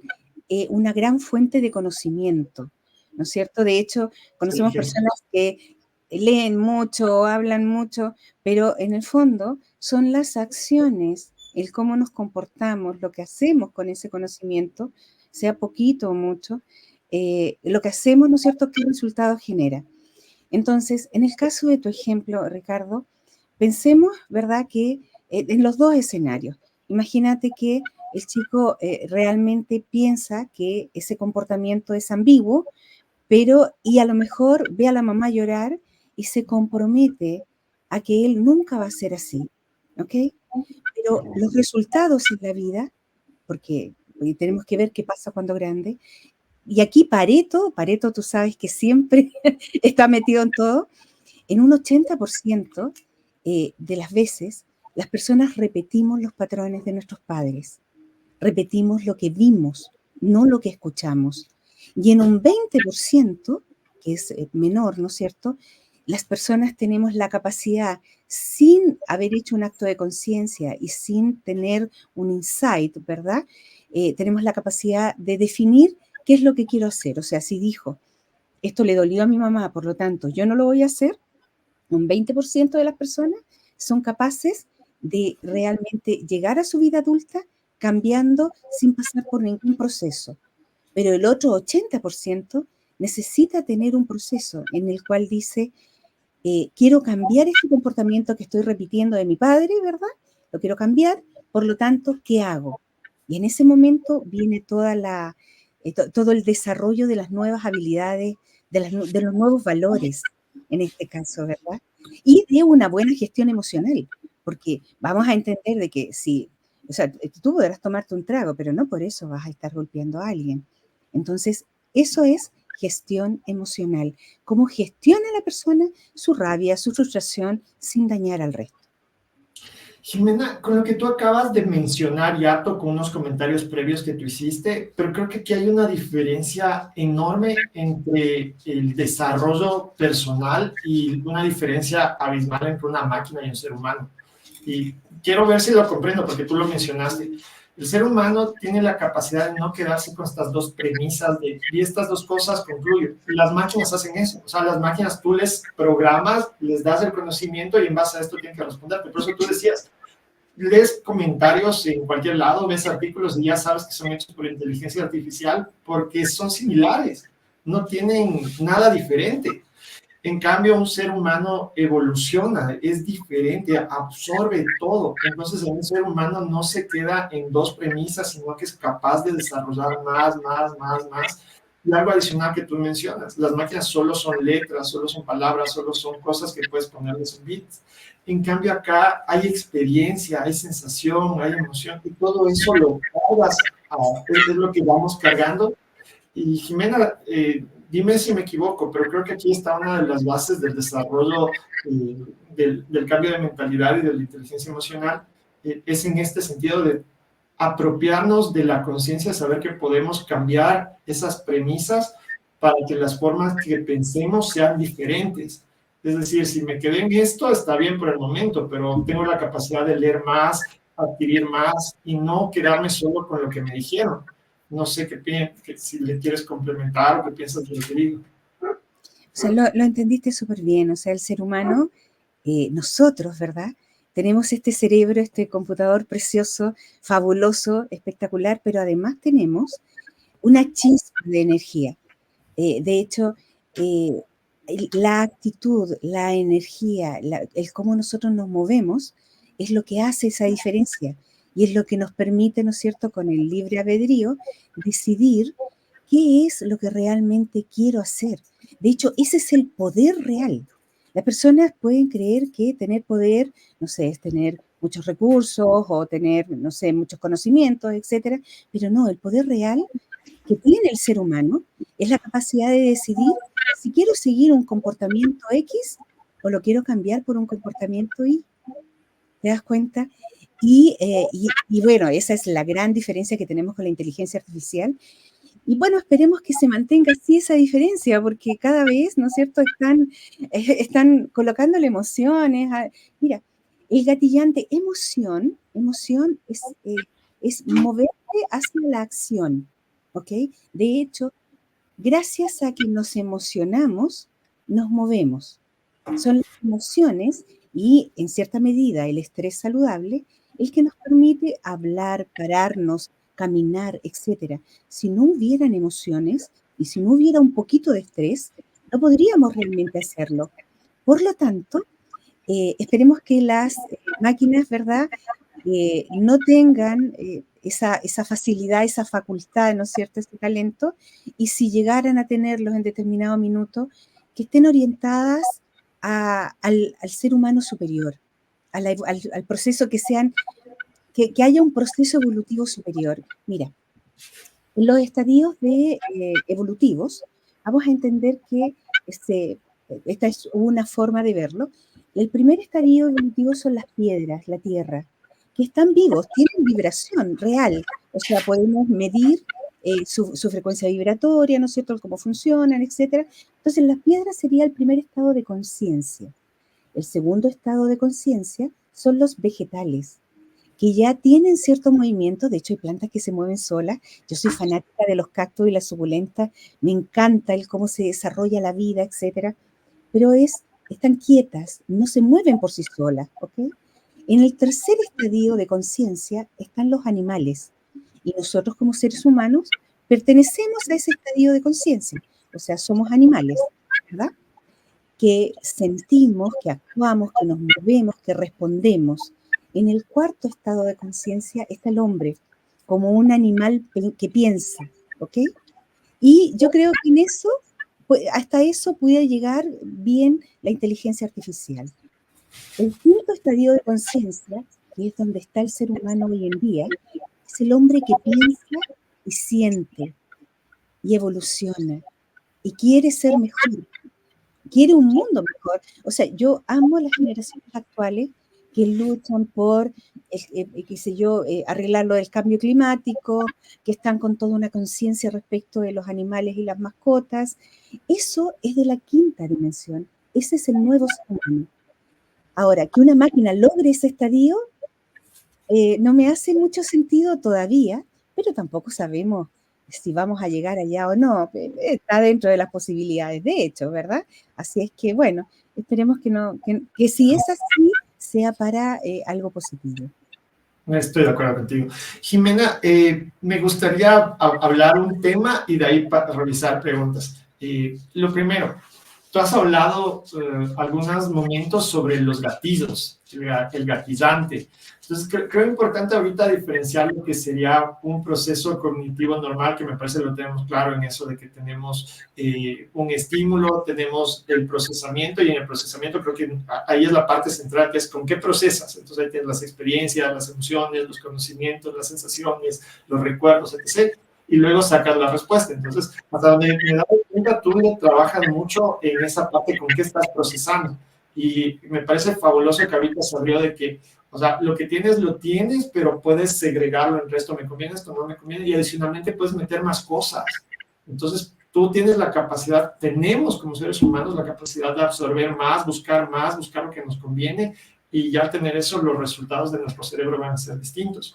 una gran fuente de conocimiento, ¿no es cierto? De hecho, conocemos personas que leen mucho, hablan mucho, pero en el fondo son las acciones, el cómo nos comportamos, lo que hacemos con ese conocimiento, sea poquito o mucho, lo que hacemos, ¿no es cierto?, qué resultados genera. Entonces, en el caso de tu ejemplo, Ricardo, pensemos, ¿verdad?, que en los dos escenarios, imagínate que el chico realmente piensa que ese comportamiento es ambiguo, y a lo mejor ve a la mamá llorar y se compromete a que él nunca va a ser así, ¿ok? Pero los resultados en la vida, porque tenemos que ver qué pasa cuando grande, y aquí Pareto, tú sabes que siempre está metido en todo, en un 80% de las veces las personas repetimos los patrones de nuestros padres, repetimos lo que vimos, no lo que escuchamos. Y en un 20%, que es menor, ¿no es cierto?, las personas tenemos la capacidad, sin haber hecho un acto de conciencia y sin tener un insight, ¿verdad?, tenemos la capacidad de definir qué es lo que quiero hacer. O sea, si dijo, esto le dolió a mi mamá, por lo tanto, yo no lo voy a hacer, un 20% de las personas son capaces de realmente llegar a su vida adulta cambiando sin pasar por ningún proceso. pero el otro 80% necesita tener un proceso en el cual dice, quiero cambiar este comportamiento que estoy repitiendo de mi padre, ¿verdad? Lo quiero cambiar, por lo tanto, ¿qué hago? Y en ese momento viene todo el desarrollo de las nuevas habilidades, de los nuevos valores, en este caso, ¿verdad? Y de una buena gestión emocional, porque vamos a entender de que si, o sea, tú podrás tomarte un trago, pero no por eso vas a estar golpeando a alguien. Entonces, eso es gestión emocional. Cómo gestiona la persona su rabia, su frustración, sin dañar al resto. Jimena, con lo que tú acabas de mencionar, ya toco unos comentarios previos que tú hiciste, pero creo que aquí hay una diferencia enorme entre el desarrollo personal y una diferencia abismal entre una máquina y un ser humano. Y quiero ver si lo comprendo, porque tú lo mencionaste. El ser humano tiene la capacidad de no quedarse con estas dos premisas de, y estas dos cosas concluyo. Y las máquinas hacen eso. O sea, las máquinas tú les programas, les das el conocimiento y en base a esto tienen que responderte. Por eso tú decías, lees comentarios en cualquier lado, ves artículos y ya sabes que son hechos por inteligencia artificial porque son similares, no tienen nada diferente. En cambio, un ser humano evoluciona, es diferente, absorbe todo. Entonces, un ser humano no se queda en dos premisas, sino que es capaz de desarrollar más. Y algo adicional que tú mencionas, las máquinas solo son letras, solo son palabras, solo son cosas que puedes ponerles bits. En cambio, acá hay experiencia, hay sensación, hay emoción, y todo eso lo cargas, es lo que vamos cargando. Y Jimena, dime si me equivoco, pero creo que aquí está una de las bases del desarrollo del cambio de mentalidad y de la inteligencia emocional, es en este sentido de apropiarnos de la conciencia, saber que podemos cambiar esas premisas para que las formas que pensemos sean diferentes. Es decir, si me quedé en esto, está bien por el momento, pero tengo la capacidad de leer más, adquirir más y no quedarme solo con lo que me dijeron. No sé si le quieres complementar o qué piensas de lo que digo. O sea, lo entendiste súper bien. O sea, el ser humano, nosotros, ¿verdad? Tenemos este cerebro, este computador precioso, fabuloso, espectacular, pero además tenemos una chispa de energía. De hecho, eh, la actitud, la energía, el cómo nosotros nos movemos es lo que hace esa diferencia y es lo que nos permite, ¿no es cierto?, con el libre albedrío, decidir qué es lo que realmente quiero hacer. De hecho, ese es el poder real. Las personas pueden creer que tener poder, no sé, es tener muchos recursos o tener, no sé, muchos conocimientos, etcétera, pero no, el poder real que tiene el ser humano es la capacidad de decidir si quiero seguir un comportamiento X o lo quiero cambiar por un comportamiento Y. ¿Te das cuenta? Y bueno, esa es la gran diferencia que tenemos con la inteligencia artificial. Y bueno, esperemos que se mantenga así esa diferencia, porque cada vez, ¿no es cierto?, están colocándole emociones. Mira, el gatillante emoción es moverte hacia la acción, ¿ok? De hecho, gracias a que nos emocionamos, nos movemos. Son las emociones y, en cierta medida, el estrés saludable el que nos permite hablar, pararnos, caminar, etcétera. Si no hubieran emociones y si no hubiera un poquito de estrés, no podríamos realmente hacerlo. Por lo tanto, esperemos que las máquinas, ¿verdad?, no tengan esa facilidad, esa facultad, ¿no es cierto?, ese talento, y si llegaran a tenerlos en determinado minuto, que estén orientadas al ser humano superior, al proceso que haya un proceso evolutivo superior. Mira, en los estadios evolutivos, vamos a entender que esta es una forma de verlo. El primer estadio evolutivo son las piedras, la tierra, que están vivos, tienen vibración real, o sea, podemos medir su frecuencia vibratoria, ¿no es cierto?, cómo funcionan, etcétera. Entonces, las piedras sería el primer estado de conciencia. El segundo estado de conciencia son los vegetales, que ya tienen cierto movimiento. De hecho, hay plantas que se mueven solas. Yo soy fanática de los cactus y las suculentas, me encanta el cómo se desarrolla la vida, etcétera, pero están quietas, no se mueven por sí solas, ¿ok? En el tercer estadio de conciencia están los animales, y nosotros como seres humanos pertenecemos a ese estadio de conciencia, o sea, somos animales, ¿verdad? Que sentimos, que actuamos, que nos movemos, que respondemos. En el cuarto estado de conciencia está el hombre, como un animal que piensa, ¿ok? Y yo creo que en eso, hasta eso puede llegar bien la inteligencia artificial. El quinto estadio de conciencia, que es donde está el ser humano hoy en día, es el hombre que piensa y siente y evoluciona y quiere ser mejor, quiere un mundo mejor. O sea, yo amo a las generaciones actuales que luchan por, qué sé yo, arreglar lo del cambio climático, que están con toda una conciencia respecto de los animales y las mascotas. Eso es de la quinta dimensión. Ese es el nuevo ser humano. Ahora, que una máquina logre ese estadio, no me hace mucho sentido todavía, pero tampoco sabemos si vamos a llegar allá o no. Está dentro de las posibilidades, de hecho, ¿verdad? Así es que, bueno, esperemos que, no, que si es así, sea para algo positivo. Estoy de acuerdo contigo. Jimena, me gustaría hablar un tema y de ahí revisar preguntas. Lo primero, tú has hablado algunos momentos sobre los gatillos, el gatillante. Entonces, creo importante ahorita diferenciar lo que sería un proceso cognitivo normal, que me parece lo tenemos claro en eso de que tenemos un estímulo, tenemos el procesamiento, y en el procesamiento creo que ahí es la parte central, que es con qué procesas. Entonces, ahí tienes las experiencias, las emociones, los conocimientos, las sensaciones, los recuerdos, etc. Y luego sacas la respuesta. Entonces, hasta donde me he dado cuenta, tú trabajas mucho en esa parte con qué estás procesando. Y me parece fabuloso que ahorita se abrió de que, o sea, lo que tienes, lo tienes, pero puedes segregarlo en resto, me conviene esto, no me conviene, y adicionalmente puedes meter más cosas. Entonces, tú tienes la capacidad, tenemos como seres humanos la capacidad de absorber más, buscar lo que nos conviene, y ya tener eso, los resultados de nuestro cerebro van a ser distintos.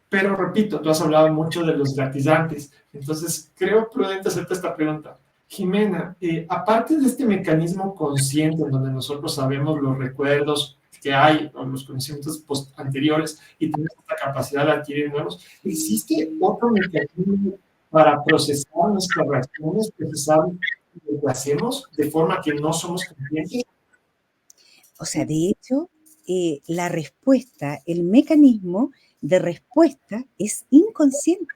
Pero repito, tú has hablado mucho de los gatillantes, entonces creo prudente hacerte esta pregunta. Jimena, aparte de este mecanismo consciente en donde nosotros sabemos los recuerdos que hay o los conocimientos anteriores y tenemos esta capacidad de adquirir nuevos, ¿existe otro mecanismo para procesar nuestras reacciones, procesar lo que hacemos de forma que no somos conscientes? O sea, de hecho, la respuesta, el mecanismo de respuesta es inconsciente.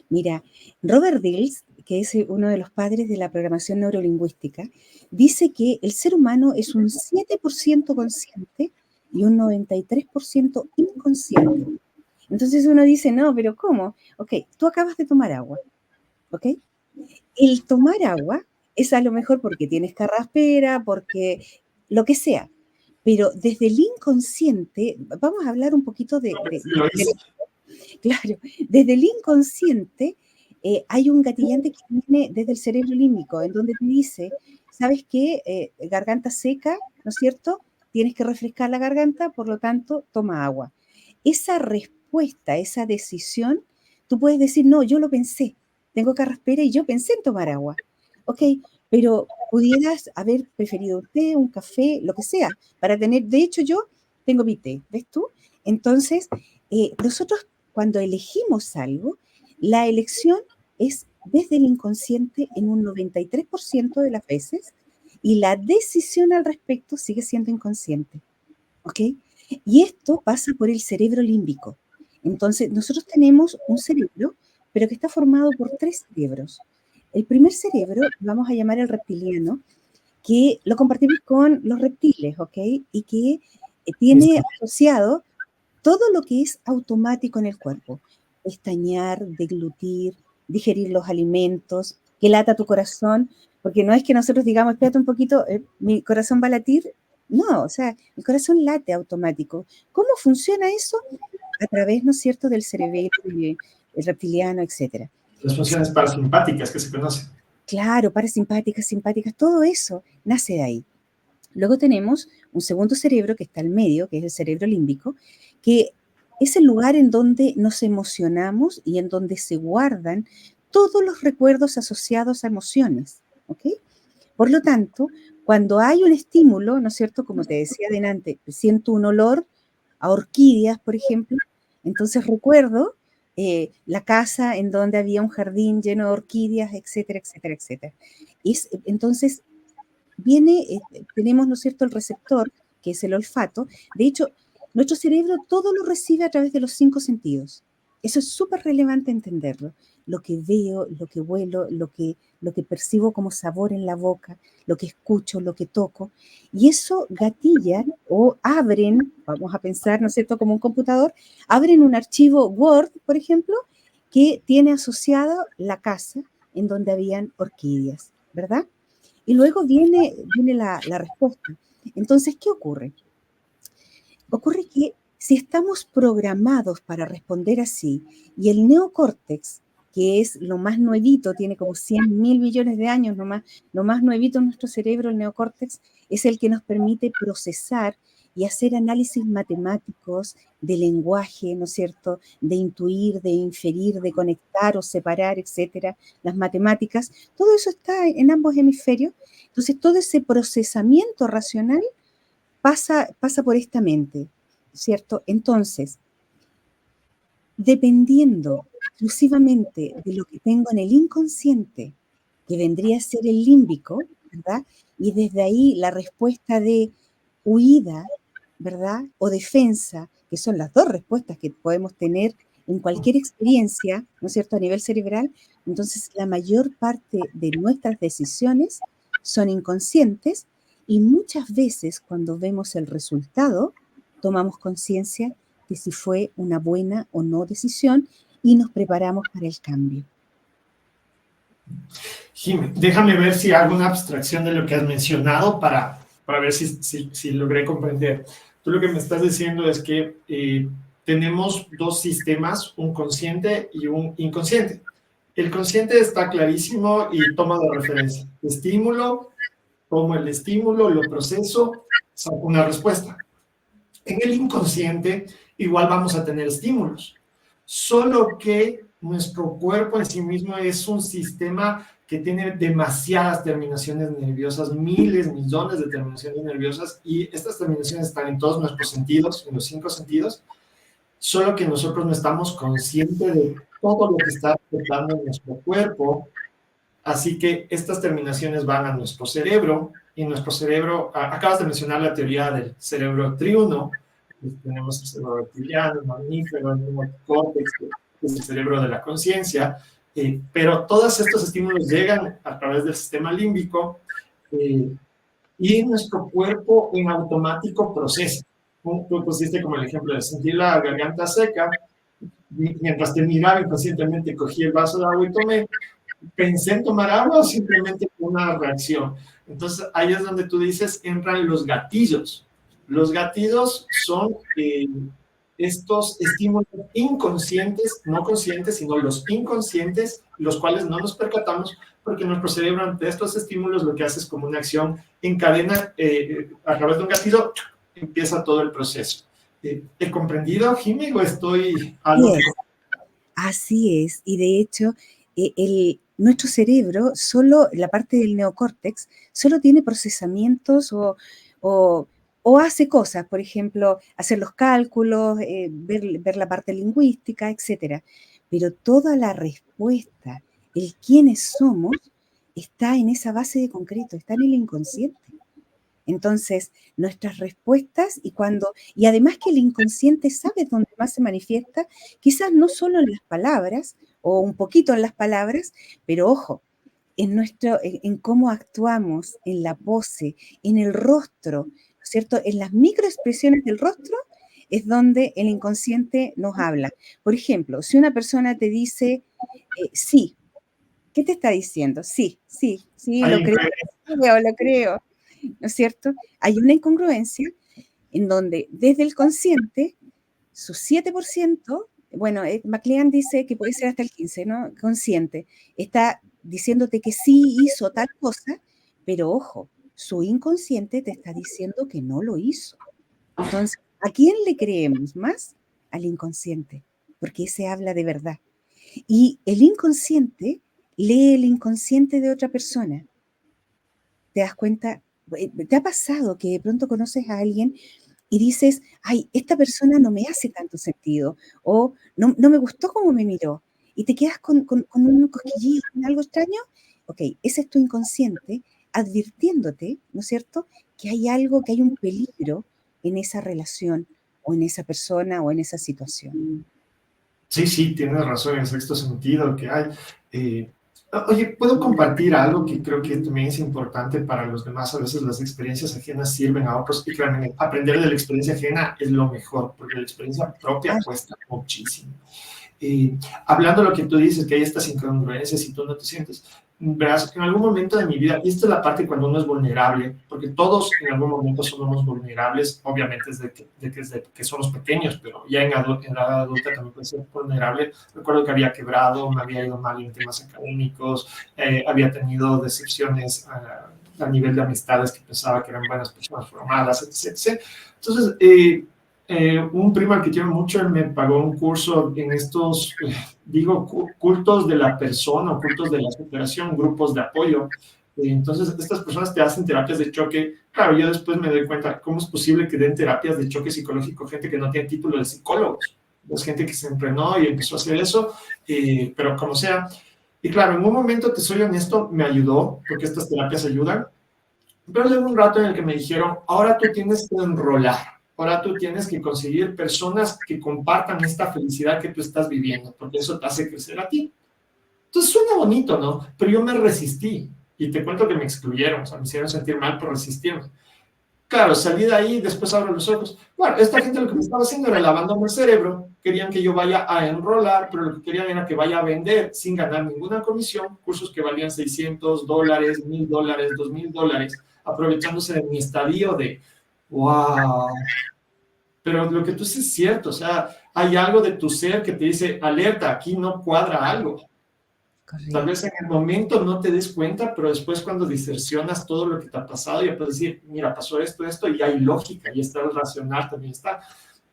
Mira, Robert Dills, que es uno de los padres de la programación neurolingüística, dice que el ser humano es un 7% consciente y un 93% inconsciente. Entonces uno dice, no, pero ¿cómo? Ok, tú acabas de tomar agua, ¿ok? El tomar agua es a lo mejor porque tienes carraspera, porque lo que sea, pero desde el inconsciente, vamos a hablar un poquito claro, desde el inconsciente hay un gatillante que viene desde el cerebro límbico, en donde te dice, ¿sabes qué? Garganta seca, ¿no es cierto? Tienes que refrescar la garganta, por lo tanto, toma agua. Esa respuesta, esa decisión, tú puedes decir, no, yo lo pensé, tengo carraspera y yo pensé en tomar agua. Ok, pero pudieras haber preferido un té, un café, lo que sea, para tener, de hecho yo tengo mi té, ¿ves tú? Entonces, nosotros cuando elegimos algo, la elección es desde el inconsciente en un 93% de las veces y la decisión al respecto sigue siendo inconsciente. ¿Ok? Y esto pasa por el cerebro límbico. Entonces, nosotros tenemos un cerebro, pero que está formado por 3 cerebros. El primer cerebro, vamos a llamar el reptiliano, que lo compartimos con los reptiles, ¿ok? Y que tiene asociado todo lo que es automático en el cuerpo. Pestañear, deglutir, digerir los alimentos, que lata tu corazón, porque no es que nosotros digamos, espérate un poquito, mi corazón va a latir. No, o sea, el corazón late automático. ¿Cómo funciona eso? A través, ¿no es cierto?, del cerebro, el reptiliano, etcétera. Las funciones parasimpáticas que se conocen. Claro, parasimpáticas, simpáticas, todo eso nace de ahí. Luego tenemos un segundo cerebro que está al medio, que es el cerebro límbico, que es el lugar en donde nos emocionamos y en donde se guardan todos los recuerdos asociados a emociones, ¿ok? Por lo tanto, cuando hay un estímulo, ¿no es cierto? Como te decía adelante, siento un olor a orquídeas, por ejemplo, entonces recuerdo la casa en donde había un jardín lleno de orquídeas, etcétera, etcétera, etcétera. Entonces, tenemos, ¿no es cierto?, el receptor, que es el olfato. De hecho, nuestro cerebro todo lo recibe a través de los 5 sentidos. Eso es súper relevante entenderlo. Lo que veo, lo que huelo, lo que percibo como sabor en la boca, lo que escucho, lo que toco. Y eso gatilla o abren, vamos a pensar, ¿no es cierto?, como un computador, abren un archivo Word, por ejemplo, que tiene asociado la casa en donde habían orquídeas, ¿verdad? Y luego viene la respuesta. Entonces, ¿qué ocurre? Ocurre que si estamos programados para responder así, y el neocórtex, que es lo más nuevito, tiene como 100.000 millones de años, lo más nuevito en nuestro cerebro, el neocórtex, es el que nos permite procesar y hacer análisis matemáticos de lenguaje, ¿no es cierto?, de intuir, de inferir, de conectar o separar, etcétera, las matemáticas, todo eso está en ambos hemisferios. Entonces, todo ese procesamiento racional pasa por esta mente, ¿cierto? Entonces, dependiendo exclusivamente de lo que tengo en el inconsciente, que vendría a ser el límbico, ¿verdad? Y desde ahí la respuesta de huida, ¿verdad? O defensa, que son las dos respuestas que podemos tener en cualquier experiencia, ¿no es cierto?, a nivel cerebral. Entonces, la mayor parte de nuestras decisiones son inconscientes y muchas veces cuando vemos el resultado, tomamos conciencia de si fue una buena o no decisión y nos preparamos para el cambio. Jimé, déjame ver si hago una abstracción de lo que has mencionado para ver si logré comprender. Tú lo que me estás diciendo es que tenemos dos sistemas, un consciente y un inconsciente. El consciente está clarísimo y toma de referencia. Estímulo, tomo el estímulo, lo proceso, saco una respuesta. En el inconsciente igual vamos a tener estímulos, solo que nuestro cuerpo en sí mismo es un sistema que tiene demasiadas terminaciones nerviosas, miles, millones de terminaciones nerviosas, y estas terminaciones están en todos nuestros sentidos, en los 5 sentidos, solo que nosotros no estamos conscientes de todo lo que está afectando en nuestro cuerpo. Así que estas terminaciones van a nuestro cerebro, y nuestro cerebro, acabas de mencionar la teoría del cerebro triuno. Tenemos el cerebro reptiliano, el mamífero, el neocórtex, que es el cerebro de la conciencia, pero todos estos estímulos llegan a través del sistema límbico, y nuestro cuerpo en automático procesa. Tú pusiste como el ejemplo de sentir la garganta seca, mientras te miraba inconscientemente cogí el vaso de agua y tomé. ¿Pensé en tomar agua o simplemente una reacción? Entonces ahí es donde tú dices, entran los gatillos. Los gatillos son estos estímulos inconscientes, no conscientes, sino los inconscientes, los cuales no nos percatamos, porque nuestro cerebro ante estos estímulos lo que hace es como una acción en cadena, a través de un gatillo empieza todo el proceso. ¿He comprendido, Jimmy, o estoy algo que... Así es, y de hecho, nuestro cerebro, solo la parte del neocórtex, solo tiene procesamientos o- o hace cosas, por ejemplo, hacer los cálculos, ver la parte lingüística, etcétera. Pero toda la respuesta, el quiénes somos, está en esa base de concreto, está en el inconsciente. Entonces, nuestras respuestas y además que el inconsciente sabe dónde más se manifiesta, quizás no solo en las palabras o un poquito en las palabras, pero ojo, en cómo actuamos, en la pose, en el rostro, ¿no es cierto? En las microexpresiones del rostro es donde el inconsciente nos habla. Por ejemplo, si una persona te dice sí, ¿qué te está diciendo? Sí, sí, sí, lo creo. ¿No es cierto? Hay una incongruencia en donde desde el consciente, su 7%, bueno, McLean dice que puede ser hasta el 15%, ¿no? Consciente, está diciéndote que sí hizo tal cosa, pero ojo, su inconsciente te está diciendo que no lo hizo. Entonces, ¿a quién le creemos más? Al inconsciente, porque ese habla de verdad. Y el inconsciente lee el inconsciente de otra persona. ¿Te das cuenta? ¿Te ha pasado que de pronto conoces a alguien y dices, ay, esta persona no me hace tanto sentido, o no me gustó cómo me miró, y te quedas con un cosquilleo, con algo extraño, ok, ese es tu inconsciente advirtiéndote, ¿no es cierto?, que hay algo, que hay un peligro en esa relación, o en esa persona, o en esa situación. Sí, sí, tienes razón en el sexto sentido que hay. Oye, ¿puedo compartir algo que creo que también es importante para los demás? A veces las experiencias ajenas sirven a otros y créanme, aprender de la experiencia ajena es lo mejor, porque la experiencia propia Ah, cuesta muchísimo. Hablando de lo que tú dices, que hay estas incongruencias y tú no te sientes, verás, en algún momento de mi vida, y esta es la parte cuando uno es vulnerable, porque todos en algún momento somos vulnerables, obviamente desde que somos pequeños, pero ya en la edad adulta también puede ser vulnerable. Recuerdo que había quebrado, me había ido mal en temas académicos, había tenido decepciones a nivel de amistades que pensaba que eran buenas personas, fueron malas, etc. Entonces, un primo al que quiero mucho, él me pagó un curso en estos, digo, cultos de la persona o cultos de la superación, grupos de apoyo. Entonces, estas personas te hacen terapias de choque. Claro, yo después me doy cuenta cómo es posible que den terapias de choque psicológico gente que no tiene título de psicólogos. Es gente que se entrenó y empezó a hacer eso, pero como sea. Y claro, en un momento, te soy honesto, me ayudó, porque estas terapias ayudan, pero llegó un rato en el que me dijeron, ahora tú tienes que enrolar, ahora tú tienes que conseguir personas que compartan esta felicidad que tú estás viviendo, porque eso te hace crecer a ti. Entonces suena bonito, ¿no? Pero yo me resistí y te cuento que me excluyeron, o sea, me hicieron sentir mal por resistirme. Claro, salí de ahí y después abro los ojos. Bueno, esta gente lo que me estaba haciendo era lavándome el cerebro. Querían que yo vaya a enrolar, pero lo que querían era que vaya a vender sin ganar ninguna comisión, cursos que valían $600, $1,000, $2,000, aprovechándose de mi estadio de, wow. Pero lo que tú dices es cierto, o sea, hay algo de tu ser que te dice, alerta, aquí no cuadra algo. Tal vez correcto. en el momento no te des cuenta, pero después cuando distorsionas todo lo que te ha pasado, ya puedes decir, mira, pasó esto, esto, y hay lógica, y está el racional también está.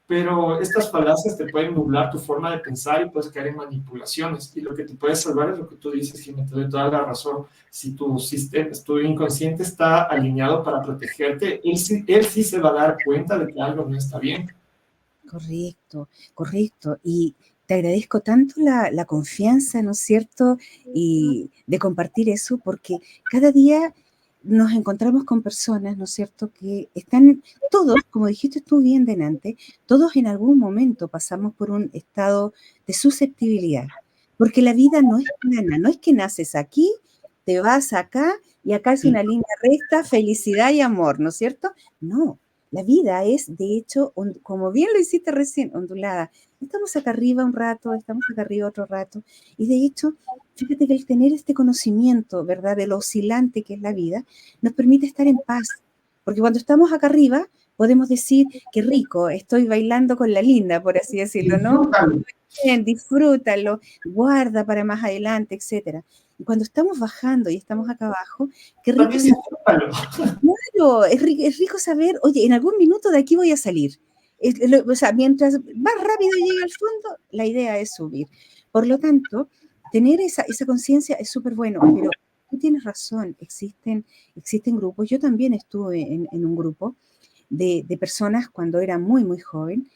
Pero estas falacias te pueden nublar tu forma de pensar y puedes caer en manipulaciones. Y lo que te puede salvar es lo que tú dices, Jimmy, te doy toda la razón. Si tu sistema, tu inconsciente está alineado para protegerte, él sí se va a dar cuenta de que algo no está bien. Correcto, correcto. Y te agradezco tanto la confianza, ¿no es cierto? Y de compartir eso, porque cada día nos encontramos con personas, ¿no es cierto?, que están todos, como dijiste tú bien delante, todos en algún momento pasamos por un estado de susceptibilidad, porque la vida no es plana, no es que naces aquí, te vas acá y acá es Sí, una línea recta, felicidad y amor, ¿no es cierto? No, la vida es, de hecho, como bien lo hiciste recién, ondulada. Estamos acá arriba un rato, estamos acá arriba otro rato. Y de hecho, fíjate que el tener este conocimiento, ¿verdad?, de lo oscilante que es la vida, nos permite estar en paz. Porque cuando estamos acá arriba, podemos decir, qué rico, estoy bailando con la linda, por así decirlo, ¿no? disfrútalo. Bien, disfrútalo, guarda para más adelante, etcétera. Y cuando estamos bajando y estamos acá abajo, qué rico También saber. disfrútalo. Claro, es rico saber, oye, en algún minuto de aquí voy a salir. O sea, mientras más rápido llegue al fondo, la idea es subir. Por lo tanto, tener esa conciencia es súper bueno, pero tú tienes razón, existen grupos. Yo también estuve en un grupo de personas cuando era muy, muy joven,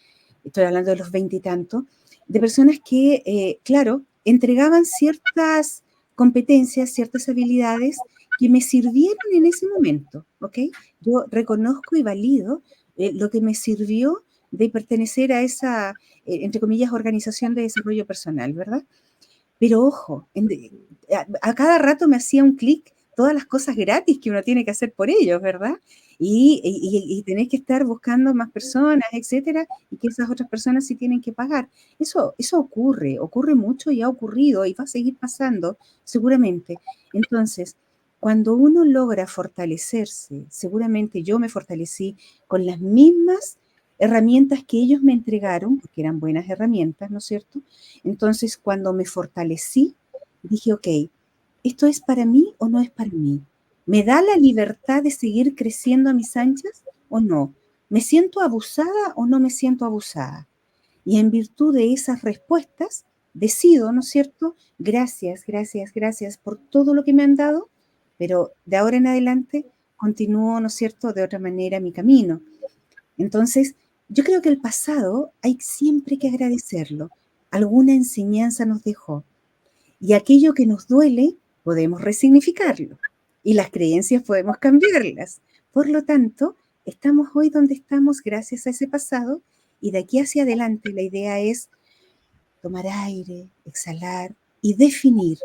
estoy hablando de los veintitantos, de personas que, claro, entregaban ciertas competencias, ciertas habilidades que me sirvieron en ese momento, ¿ok? Yo reconozco y valido lo que me sirvió de pertenecer a esa, entre comillas, organización de desarrollo personal, ¿verdad? Pero ojo, a cada rato me hacía un clic todas las cosas gratis que uno tiene que hacer por ellos, ¿verdad? Y tenés que estar buscando más personas, etcétera, y que esas otras personas sí tienen que pagar. Eso ocurre mucho y ha ocurrido y va a seguir pasando seguramente. Entonces, cuando uno logra fortalecerse, seguramente yo me fortalecí con las mismas herramientas que ellos me entregaron, porque eran buenas herramientas, ¿no es cierto? Entonces, cuando me fortalecí, dije, ok, ¿esto es para mí o no es para mí? ¿Me da la libertad de seguir creciendo a mis anchas o no? ¿Me siento abusada o no me siento abusada? Y en virtud de esas respuestas, decido, ¿no es cierto? Gracias, gracias, gracias por todo lo que me han dado, pero de ahora en adelante continúo, ¿no es cierto?, de otra manera mi camino. Entonces, yo creo que el pasado hay siempre que agradecerlo. Alguna enseñanza nos dejó. Y aquello que nos duele, podemos resignificarlo. Y las creencias podemos cambiarlas. Por lo tanto, estamos hoy donde estamos gracias a ese pasado y de aquí hacia adelante la idea es tomar aire, exhalar y definir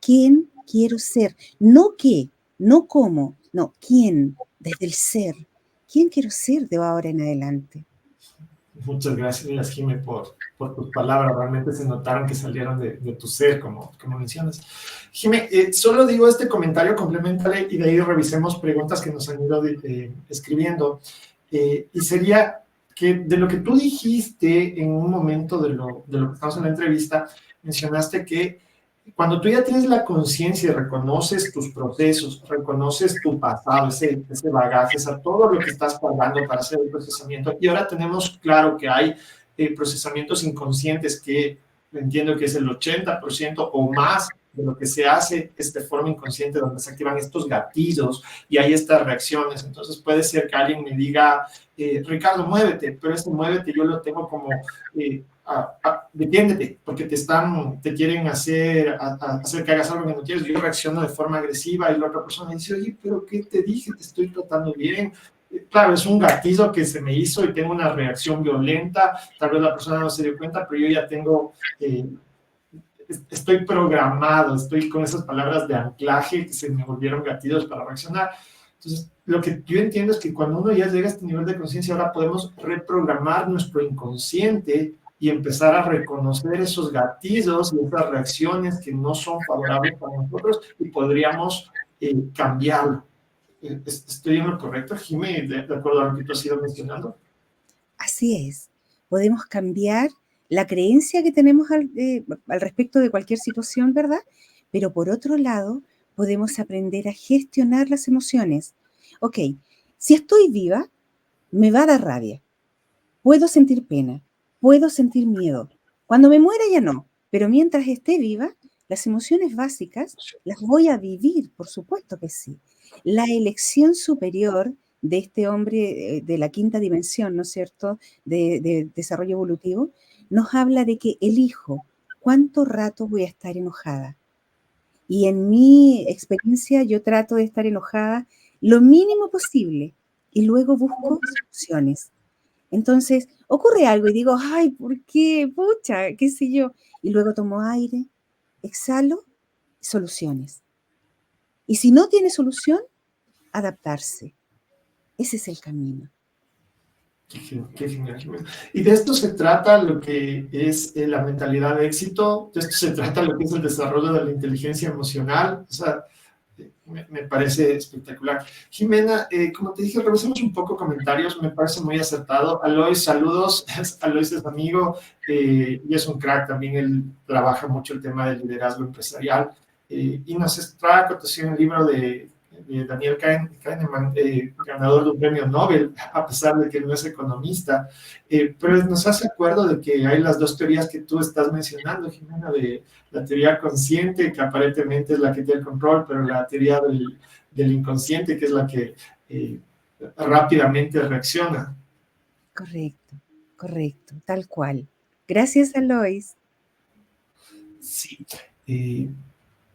quién quiero ser. No qué, no cómo, no, quién, desde el ser. ¿Quién quiero ser de ahora en adelante? Muchas gracias, Jimé, por tus palabras. Realmente se notaron que salieron de tu ser, como mencionas. Jimé, solo digo este comentario, complementale y de ahí revisemos preguntas que nos han ido escribiendo. Y sería que de lo que tú dijiste en un momento de lo que estamos en la entrevista, mencionaste que cuando tú ya tienes la conciencia y reconoces tus procesos, reconoces tu pasado, ese bagaje, todo lo que estás cargando para hacer el procesamiento, y ahora tenemos claro que hay procesamientos inconscientes que entiendo que es el 80% o más de lo que se hace es de forma inconsciente, donde se activan estos gatillos y hay estas reacciones. Entonces puede ser que alguien me diga, Ricardo, muévete, pero este muévete yo lo tengo como... defiéndete, porque te quieren hacer que hagas algo que no quieres. Yo reacciono de forma agresiva y la otra persona dice, oye, pero ¿qué te dije? Te estoy tratando bien. Claro, es un gatillo que se me hizo y tengo una reacción violenta. Tal vez la persona no se dio cuenta, pero yo ya tengo, estoy programado, estoy con esas palabras de anclaje que se me volvieron gatillos para reaccionar. Entonces, lo que yo entiendo es que cuando uno ya llega a este nivel de conciencia, ahora podemos reprogramar nuestro inconsciente y empezar a reconocer esos gatillos y esas reacciones que no son favorables para nosotros y podríamos cambiarlo. ¿Estoy en lo correcto, Jimé, de acuerdo a lo que tú has ido mencionando? Así es. Podemos cambiar la creencia que tenemos al respecto de cualquier situación, ¿verdad? Pero por otro lado, podemos aprender a gestionar las emociones. Ok, si estoy viva, me va a dar rabia. Puedo sentir pena, puedo sentir miedo. Cuando me muera ya no, pero mientras esté viva, las emociones básicas las voy a vivir, por supuesto que sí. La elección superior de este hombre de la quinta dimensión, ¿no es cierto?, de desarrollo evolutivo, nos habla de que elijo cuánto rato voy a estar enojada. Y en mi experiencia yo trato de estar enojada lo mínimo posible y luego busco soluciones. Entonces, ocurre algo y digo, ay, ¿por qué? Pucha, qué sé yo. Y luego tomo aire, exhalo, soluciones. Y si no tiene solución, adaptarse. Ese es el camino. Qué genial, Jimena. Y de esto se trata lo que es la mentalidad de éxito, de esto se trata lo que es el desarrollo de la inteligencia emocional. O sea, me parece espectacular. Jimena, como te dije, revisemos un poco comentarios, me parece muy acertado. Alois, saludos. Alois es amigo y es un crack también, él trabaja mucho el tema del liderazgo empresarial y nos trae a cotación el libro de Daniel Kahneman, ganador de un premio Nobel, a pesar de que no es economista, pero nos hace acuerdo de que hay las dos teorías que tú estás mencionando, Jimena, de la teoría consciente, que aparentemente es la que tiene el control, pero la teoría del inconsciente, que es la que rápidamente reacciona. Correcto, correcto, tal cual. Gracias, Alois. Sí.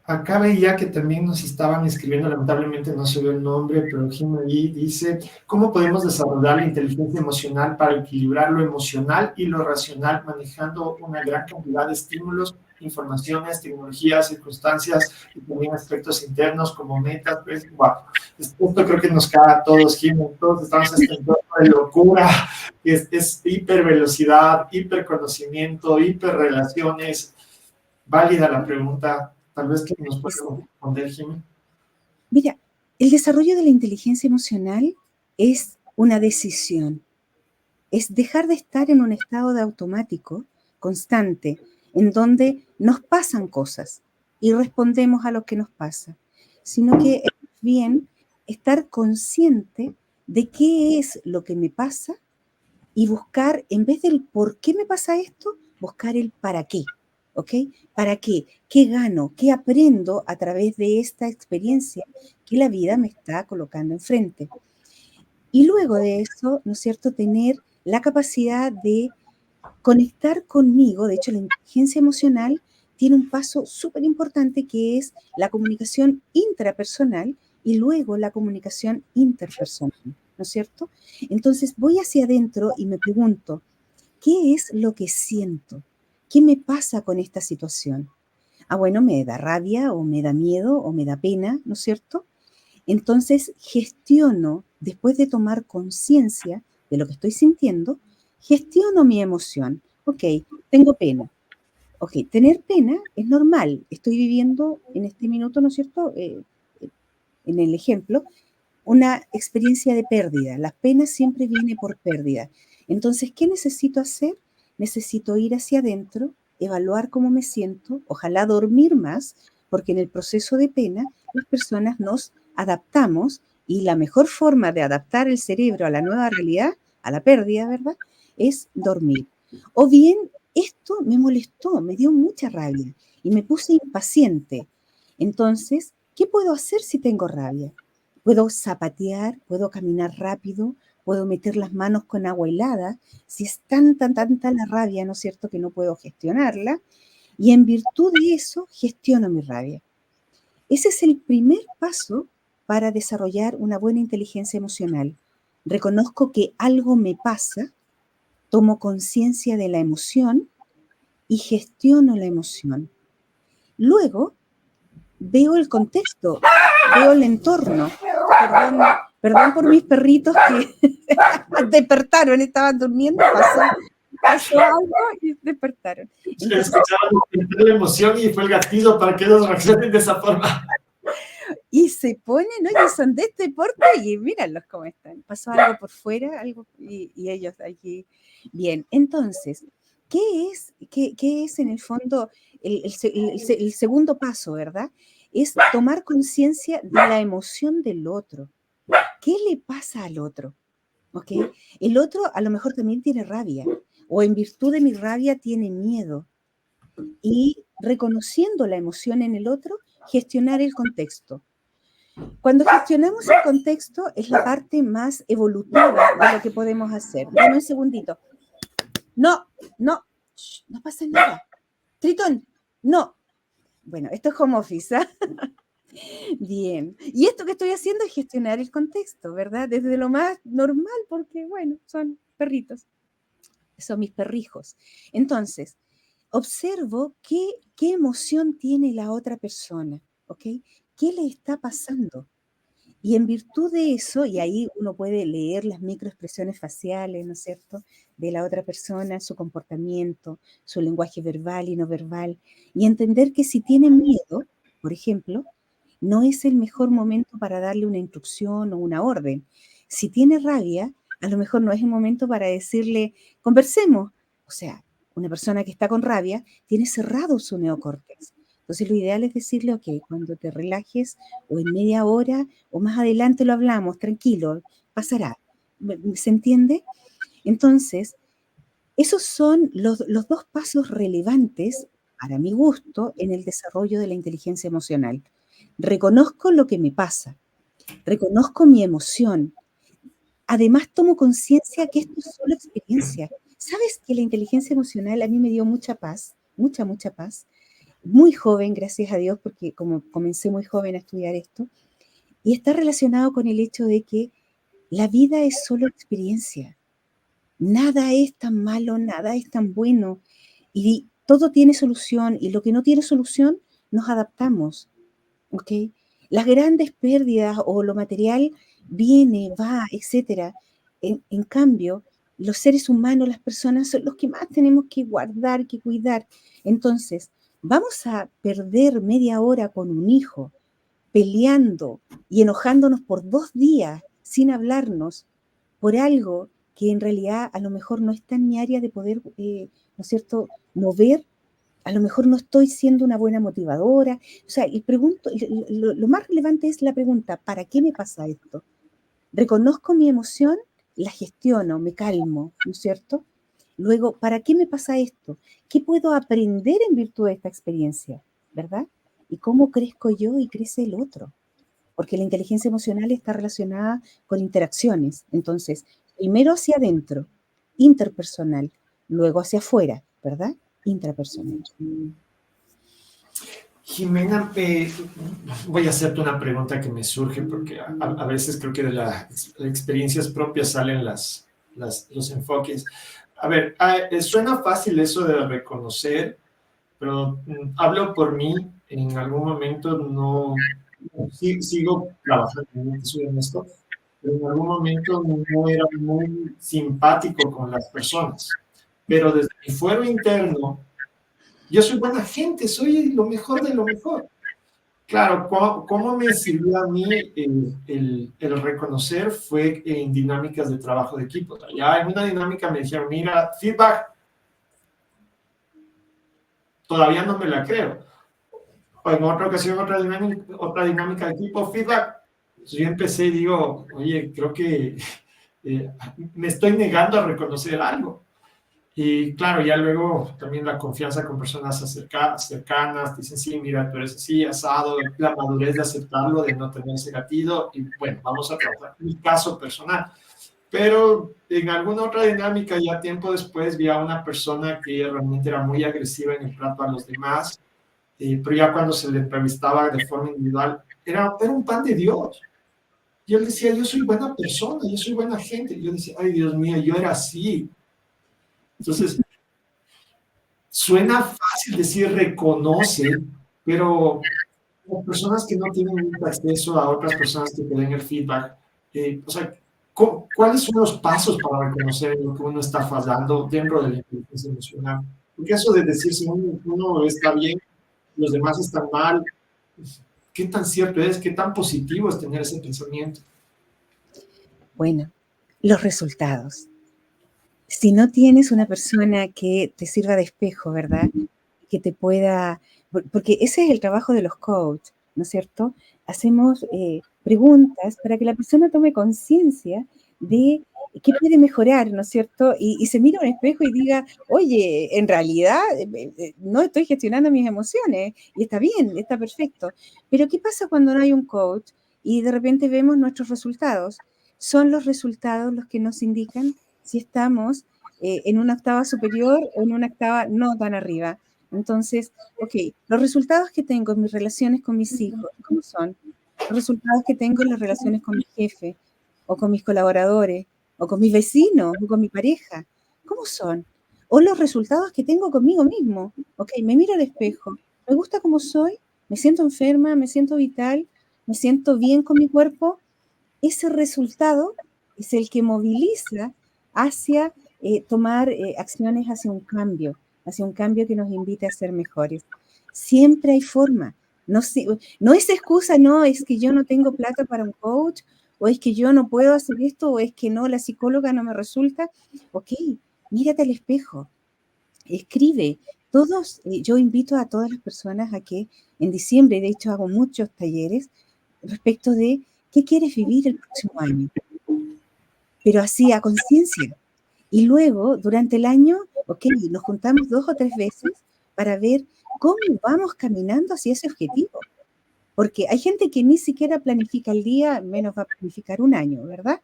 Acá veía que también nos estaban escribiendo, lamentablemente no se ve el nombre, pero Jim ahí dice, ¿cómo podemos desarrollar la inteligencia emocional para equilibrar lo emocional y lo racional, manejando una gran cantidad de estímulos, informaciones, tecnologías, circunstancias y también aspectos internos como metas? Pues, wow, esto creo que nos cae a todos, Jim, todos estamos en este entorno de locura, es hipervelocidad, hiperconocimiento, hiperrelaciones. Válida la pregunta. Tal vez que nos pueda responder, Jimmy. Mira, el desarrollo de la inteligencia emocional es una decisión. Es dejar de estar en un estado de automático constante, en donde nos pasan cosas y respondemos a lo que nos pasa, sino que es bien estar consciente de qué es lo que me pasa y buscar, en vez del por qué me pasa esto, buscar el para qué. ¿Ok? ¿Para qué? ¿Qué gano? ¿Qué aprendo a través de esta experiencia que la vida me está colocando enfrente? Y luego de eso, ¿no es cierto?, tener la capacidad de conectar conmigo. De hecho, la inteligencia emocional tiene un paso súper importante que es la comunicación intrapersonal y luego la comunicación interpersonal, ¿no es cierto? Entonces voy hacia adentro y me pregunto, ¿qué es lo que siento? ¿Qué me pasa con esta situación? Ah, bueno, me da rabia o me da miedo o me da pena, ¿no es cierto? Entonces gestiono, después de tomar conciencia de lo que estoy sintiendo, gestiono mi emoción. Ok, tengo pena. Ok, tener pena es normal. Estoy viviendo en este minuto, ¿no es cierto? En el ejemplo, una experiencia de pérdida. La pena siempre viene por pérdida. Entonces, ¿qué necesito hacer? Necesito ir hacia adentro, evaluar cómo me siento, ojalá dormir más, porque en el proceso de pena las personas nos adaptamos y la mejor forma de adaptar el cerebro a la nueva realidad, a la pérdida, ¿verdad? Es dormir. O bien, esto me molestó, me dio mucha rabia y me puse impaciente. Entonces, ¿qué puedo hacer si tengo rabia? Puedo zapatear, puedo caminar rápido, puedo meter las manos con agua helada, si es tanta la rabia, ¿no es cierto?, que no puedo gestionarla, y en virtud de eso gestiono mi rabia. Ese es el primer paso para desarrollar una buena inteligencia emocional. Reconozco que algo me pasa, tomo conciencia de la emoción y gestiono la emoción. Luego veo el contexto, veo el entorno. Perdón, perdón por mis perritos que despertaron, estaban durmiendo, pasó algo y despertaron. Entonces, Escuchaban la emoción y fue el gatillo para que ellos reaccionen de esa forma. y se ponen, ¿no? Y son de este porte y míralos cómo están. Pasó algo por fuera, algo, y ellos aquí. Bien, entonces, qué es en el fondo el segundo paso, ¿verdad? Es tomar conciencia de la emoción del otro. ¿Qué le pasa al otro? ¿Ok? El otro a lo mejor también tiene rabia, o en virtud de mi rabia tiene miedo. Y reconociendo la emoción en el otro, gestionar el contexto. Cuando gestionamos el contexto es la parte más evolutiva de lo que podemos hacer. Dame un segundito. No, no, no pasa nada. Tritón, no. Bueno, esto es home office, ¿ah? Bien. Y esto que estoy haciendo es gestionar el contexto, ¿verdad? Desde lo más normal, porque, bueno, son perritos. Son mis perrijos. Entonces, observo qué emoción tiene la otra persona, ¿ok? ¿Qué le está pasando? Y en virtud de eso, y ahí uno puede leer las microexpresiones faciales, ¿no es cierto?, de la otra persona, su comportamiento, su lenguaje verbal y no verbal, y entender que si tiene miedo, por ejemplo, no es el mejor momento para darle una instrucción o una orden. Si tiene rabia, a lo mejor no es el momento para decirle, conversemos. O sea, una persona que está con rabia tiene cerrado su neocórtex. Entonces, lo ideal es decirle, ok, cuando te relajes o en media hora o más adelante lo hablamos, tranquilo, pasará. ¿Se entiende? Entonces, esos son los dos pasos relevantes, para mi gusto, en el desarrollo de la inteligencia emocional. Reconozco lo que me pasa, reconozco mi emoción. Además, tomo conciencia que esto es solo experiencia. ¿Sabes que la inteligencia emocional a mí me dio mucha paz, mucha paz? Muy joven, gracias a Dios, porque como comencé muy joven a estudiar esto, y está relacionado con el hecho de que la vida es solo experiencia. Nada es tan malo, nada es tan bueno. Y todo tiene solución. Y lo que no tiene solución, nos adaptamos. ¿Ok? Las grandes pérdidas o lo material viene, va, etcétera. En cambio, los seres humanos, las personas, son los que más tenemos que guardar, que cuidar. Entonces, vamos a perder media hora con un hijo peleando y enojándonos por 2 días sin hablarnos por algo que en realidad a lo mejor no está en mi área de poder, ¿no es cierto?, mover. A lo mejor no estoy siendo una buena motivadora. O sea, y pregunto, lo más relevante es la pregunta, ¿para qué me pasa esto? Reconozco mi emoción, la gestiono, me calmo, ¿no es cierto? Luego, ¿para qué me pasa esto? ¿Qué puedo aprender en virtud de esta experiencia? ¿Verdad? ¿Y cómo crezco yo y crece el otro? porque la inteligencia emocional está relacionada con interacciones. Entonces, primero hacia adentro, interpersonal, luego hacia afuera, ¿verdad? Intrapersonal. Jimena, voy a hacerte una pregunta que me surge porque a veces creo que de las experiencias propias salen los enfoques. A ver, suena fácil eso de reconocer, pero hablo por mí, en algún momento sigo trabajando, soy honesto, pero en algún momento no era muy simpático con las personas, pero desde mi fuero interno, yo soy buena gente, soy lo mejor de lo mejor. Claro, ¿cómo me sirvió a mí el reconocer? Fue en dinámicas de trabajo de equipo. Ya en una dinámica me dijeron, mira, feedback, todavía no me la creo. O en otra ocasión, otra dinámica de equipo, feedback. Entonces yo empecé y digo, oye, creo que me estoy negando a reconocer algo. Y claro, ya luego también la confianza con personas cercanas, dicen, sí, mira, tú eres así, asado, la madurez de aceptarlo, de no tener ese gatillo, y bueno, vamos a trabajar mi caso personal. Pero en alguna otra dinámica, ya tiempo después, vi a una persona que realmente era muy agresiva en el trato a los demás, pero ya cuando se le entrevistaba de forma individual, era un pan de Dios. Yo le decía, yo soy buena persona, yo soy buena gente. Yo decía, ay, Dios mío, yo era así. Entonces, suena fácil decir reconoce, pero las personas que no tienen mucho acceso a otras personas que te den el feedback, o sea, ¿cuáles son los pasos para reconocer lo que uno está fallando dentro de la inteligencia emocional? Porque eso de decir si uno está bien, los demás están mal, ¿qué tan cierto es? ¿Qué tan positivo es tener ese pensamiento? Bueno, los resultados. Si no tienes una persona que te sirva de espejo, ¿verdad? Que te pueda, porque ese es el trabajo de los coaches, ¿no es cierto? Hacemos preguntas para que la persona tome conciencia de qué puede mejorar, ¿no es cierto? Y se mira a un espejo y diga, oye, en realidad no estoy gestionando mis emociones y está bien, está perfecto. Pero ¿qué pasa cuando no hay un coach y de repente vemos nuestros resultados? Son los resultados los que nos indican si estamos en una octava superior o en una octava no tan arriba. Entonces, ok, los resultados que tengo en mis relaciones con mis hijos, ¿cómo son? Los resultados que tengo en las relaciones con mi jefe, o con mis colaboradores, o con mis vecinos, o con mi pareja, ¿cómo son? O los resultados que tengo conmigo mismo. Ok, me miro al espejo, me gusta como soy, me siento enferma, me siento vital, me siento bien con mi cuerpo. Ese resultado es el que moviliza hacia tomar acciones hacia un cambio que nos invite a ser mejores. Siempre hay forma. No, no es excusa, no, es que yo no tengo plata para un coach, o es que yo no puedo hacer esto, o es que no, la psicóloga no me resulta. Ok, mírate al espejo, escribe. Todos, yo invito a todas las personas a que en diciembre, de hecho hago muchos talleres respecto de qué quieres vivir el próximo año, pero así a conciencia. Y luego, durante el año, ok, nos juntamos 2 o 3 veces para ver cómo vamos caminando hacia ese objetivo. Porque hay gente que ni siquiera planifica el día, menos va a planificar un año, ¿verdad?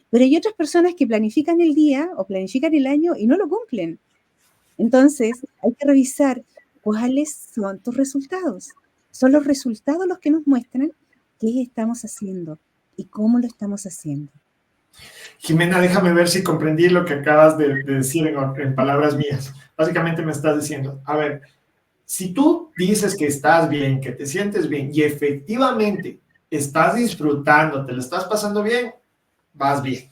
Pero hay otras personas que planifican el día o planifican el año y no lo cumplen. Entonces, hay que revisar cuáles son tus resultados. Son los resultados los que nos muestran qué estamos haciendo y cómo lo estamos haciendo. Jimena, déjame ver si comprendí lo que acabas de decir en palabras mías. Básicamente me estás diciendo, a ver, si tú dices que estás bien, que te sientes bien y efectivamente estás disfrutando, te lo estás pasando bien, vas bien.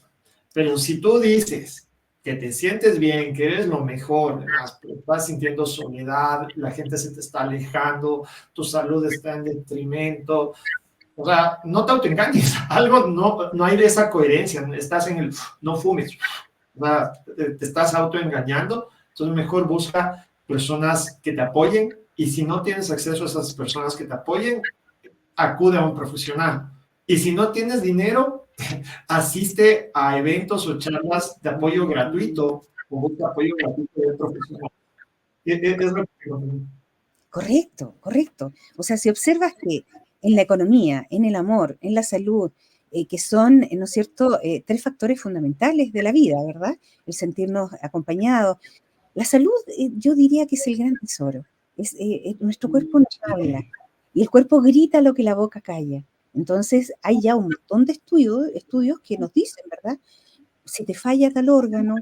Pero si tú dices que te sientes bien, que eres lo mejor, pero estás sintiendo soledad, la gente se te está alejando, tu salud está en detrimento, o sea, no te autoengañes, algo no hay de esa coherencia, estás en el no fumes, o sea, te estás autoengañando, entonces mejor busca personas que te apoyen y si no tienes acceso a esas personas que te apoyen, acude a un profesional. Y si no tienes dinero, asiste a eventos o charlas de apoyo gratuito o busca apoyo gratuito de profesional. Es lo que Correcto, correcto. O sea, si observas que en la economía, en el amor, en la salud, que son, ¿no es cierto?, 3 factores fundamentales de la vida, ¿verdad? El sentirnos acompañados. La salud, yo diría que es el gran tesoro. Nuestro cuerpo nos habla y el cuerpo grita lo que la boca calla. Entonces, hay ya un montón de estudios que nos dicen, ¿verdad? Si te falla tal órgano,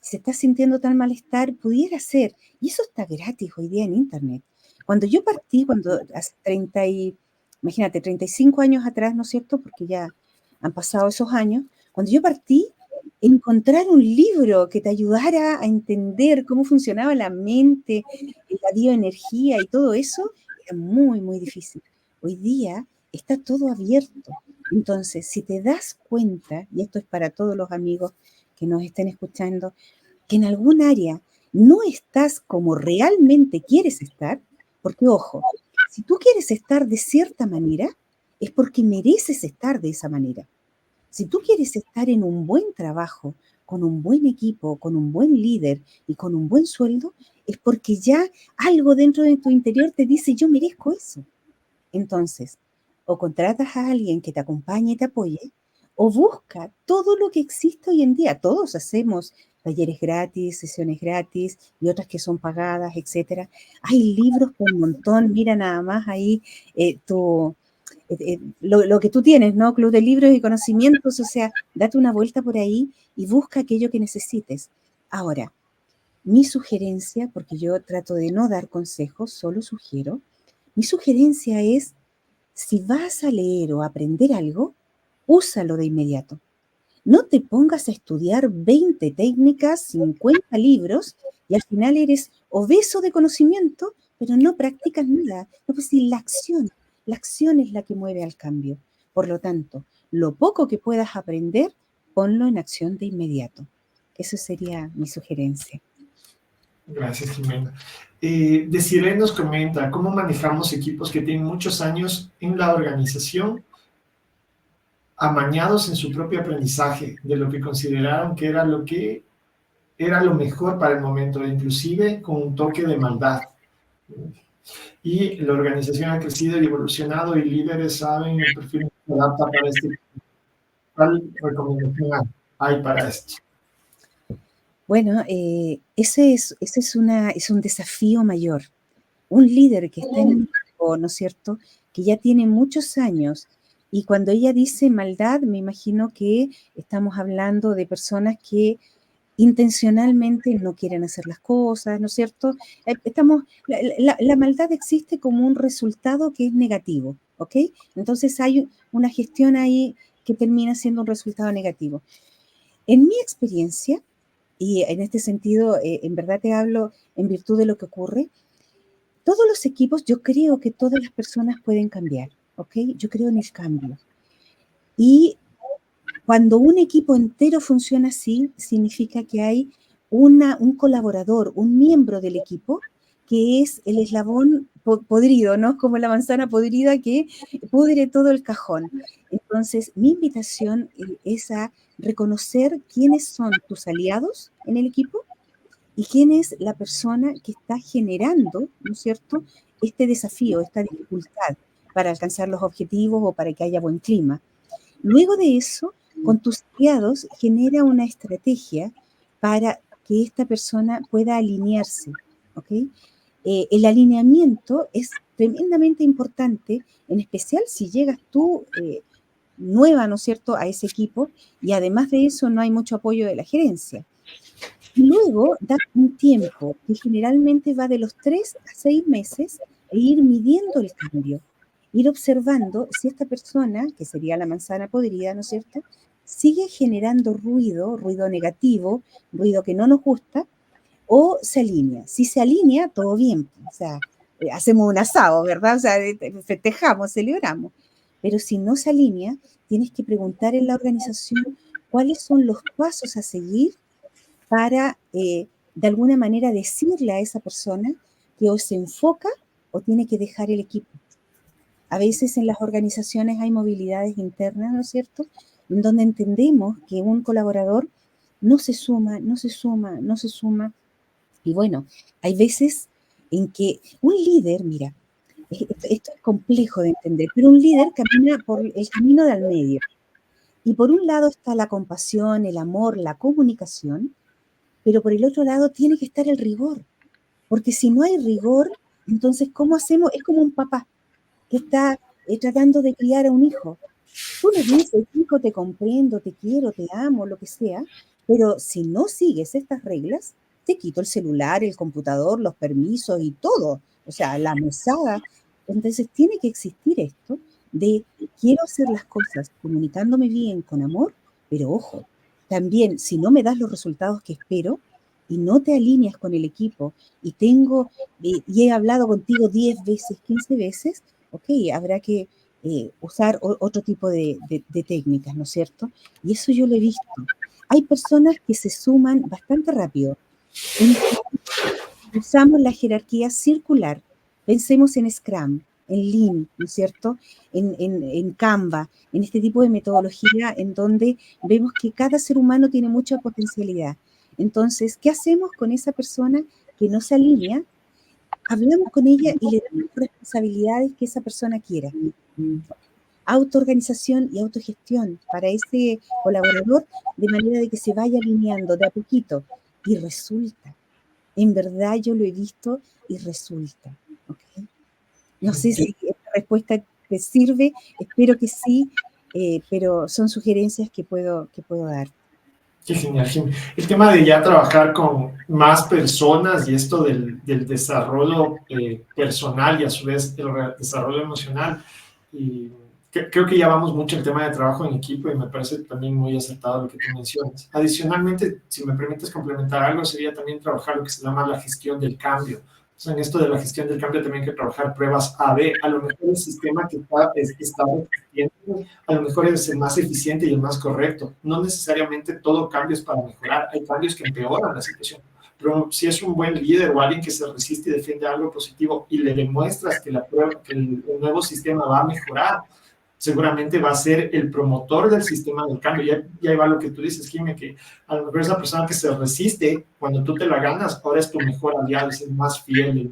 si estás sintiendo tal malestar, pudiera ser. Y eso está gratis hoy día en Internet. Cuando yo partí, cuando hace imagínate, 35 años atrás, ¿no es cierto? Porque ya han pasado esos años. Cuando yo partí, encontrar un libro que te ayudara a entender cómo funcionaba la mente, la bioenergía y todo eso, era muy, muy difícil. Hoy día está todo abierto. Entonces, si te das cuenta, y esto es para todos los amigos que nos estén escuchando, que en algún área no estás como realmente quieres estar, porque ojo, si tú quieres estar de cierta manera, es porque mereces estar de esa manera. Si tú quieres estar en un buen trabajo, con un buen equipo, con un buen líder y con un buen sueldo, es porque ya algo dentro de tu interior te dice, yo merezco eso. Entonces, o contratas a alguien que te acompañe y te apoye, o busca todo lo que existe hoy en día. Todos hacemos talleres gratis, sesiones gratis y otras que son pagadas, etcétera. Hay libros por un montón. Mira nada más ahí lo que tú tienes, ¿no? Club de Libros y Conocimientos. O sea, date una vuelta por ahí y busca aquello que necesites. Ahora, mi sugerencia, porque yo trato de no dar consejos, solo sugiero, mi sugerencia es, si vas a leer o aprender algo, úsalo de inmediato. No te pongas a estudiar 20 técnicas, 50 libros y al final eres obeso de conocimiento, pero no practicas nada. No, pues sí, la acción es la que mueve al cambio. Por lo tanto, lo poco que puedas aprender, ponlo en acción de inmediato. Esa sería mi sugerencia. Gracias, Jimena. Desiree nos comenta, ¿cómo manejamos equipos que tienen muchos años en la organización, amañados en su propio aprendizaje de lo que consideraron que era lo mejor para el momento, inclusive con un toque de maldad? Y la organización ha crecido y evolucionado y líderes saben el perfil que se adapta para este. ¿Cuál recomendación hay para esto? Bueno, es un desafío mayor. Un líder que está en un grupo, ¿no es cierto?, que ya tiene muchos años, y cuando ella dice maldad, me imagino que estamos hablando de personas que intencionalmente no quieren hacer las cosas, ¿no es cierto? La maldad existe como un resultado que es negativo, ¿ok? Entonces hay una gestión ahí que termina siendo un resultado negativo. En mi experiencia, y en este sentido, en verdad te hablo en virtud de lo que ocurre, todos los equipos, yo creo que todas las personas pueden cambiar, ¿ok? Yo creo en el cambio. Y cuando un equipo entero funciona así, significa que hay un colaborador, un miembro del equipo, que es el eslabón podrido, ¿no? Como la manzana podrida que pudre todo el cajón. Entonces, mi invitación es a reconocer quiénes son tus aliados en el equipo y quién es la persona que está generando, ¿no es cierto?, este desafío, esta dificultad para alcanzar los objetivos o para que haya buen clima. Luego de eso, con tus aliados, genera una estrategia para que esta persona pueda alinearse, ¿ok? El alineamiento es tremendamente importante, en especial si llegas tú nueva, ¿no es cierto?, a ese equipo, y además de eso no hay mucho apoyo de la gerencia. Y luego da un tiempo que generalmente va de los 3 a 6 meses e ir midiendo el cambio, ir observando si esta persona, que sería la manzana podrida, ¿no es cierto?, sigue generando ruido negativo, ruido que no nos gusta, o se alinea. Si se alinea, todo bien, o sea, hacemos un asado, ¿verdad? O sea, festejamos, celebramos. Pero si no se alinea, tienes que preguntar en la organización cuáles son los pasos a seguir para, de alguna manera, decirle a esa persona que o se enfoca o tiene que dejar el equipo. A veces en las organizaciones hay movilidades internas, ¿no es cierto?, en donde entendemos que un colaborador no se suma, no se suma, no se suma. Y bueno, hay veces en que un líder, mira, Esto es complejo de entender, pero un líder camina por el camino del medio. Y por un lado está la compasión, el amor, la comunicación, pero por el otro lado tiene que estar el rigor. Porque si no hay rigor, entonces, ¿cómo hacemos? Es como un papá que está tratando de criar a un hijo. Tú le dices, hijo, te comprendo, te quiero, te amo, lo que sea, pero si no sigues estas reglas, te quito el celular, el computador, los permisos y todo. O sea, la mesada. Entonces tiene que existir esto de quiero hacer las cosas comunicándome bien, con amor, pero ojo, también si no me das los resultados que espero y no te alineas con el equipo y he hablado contigo 10 veces, 15 veces, ok, habrá que usar otro tipo de técnicas, ¿no es cierto? Y eso yo lo he visto. Hay personas que se suman bastante rápido. Usamos la jerarquía circular. Pensemos en Scrum, en Lean, ¿no es cierto? En Canva, en este tipo de metodología en donde vemos que cada ser humano tiene mucha potencialidad. Entonces, ¿qué hacemos con esa persona que no se alinea? Hablamos con ella y le damos responsabilidades que esa persona quiera. Autoorganización y autogestión para ese colaborador de manera de que se vaya alineando de a poquito. Y resulta, en verdad yo lo he visto y resulta. ¿Okay? No sé si esta respuesta te sirve, espero que sí, pero son sugerencias que puedo dar. Qué genial, Jim. El tema de ya trabajar con más personas y esto del desarrollo personal y a su vez el desarrollo emocional. Y creo que ya vamos mucho el tema de trabajo en equipo y me parece también muy acertado lo que tú mencionas. Adicionalmente, si me permites complementar algo, sería también trabajar lo que se llama la gestión del cambio. O sea, en esto de la gestión del cambio también hay que trabajar pruebas A/B. A lo mejor el sistema que está existiendo a lo mejor es el más eficiente y el más correcto. No necesariamente todo cambio es para mejorar, hay cambios que empeoran la situación. Pero si es un buen líder o alguien que se resiste y defiende algo positivo y le demuestras que, que el nuevo sistema va a mejorar, seguramente va a ser el promotor del sistema del cambio. Ya va lo que tú dices, Jimmy, que a lo mejor esa persona que se resiste, cuando tú te la ganas, ahora es tu mejor aliado, es el más fiel,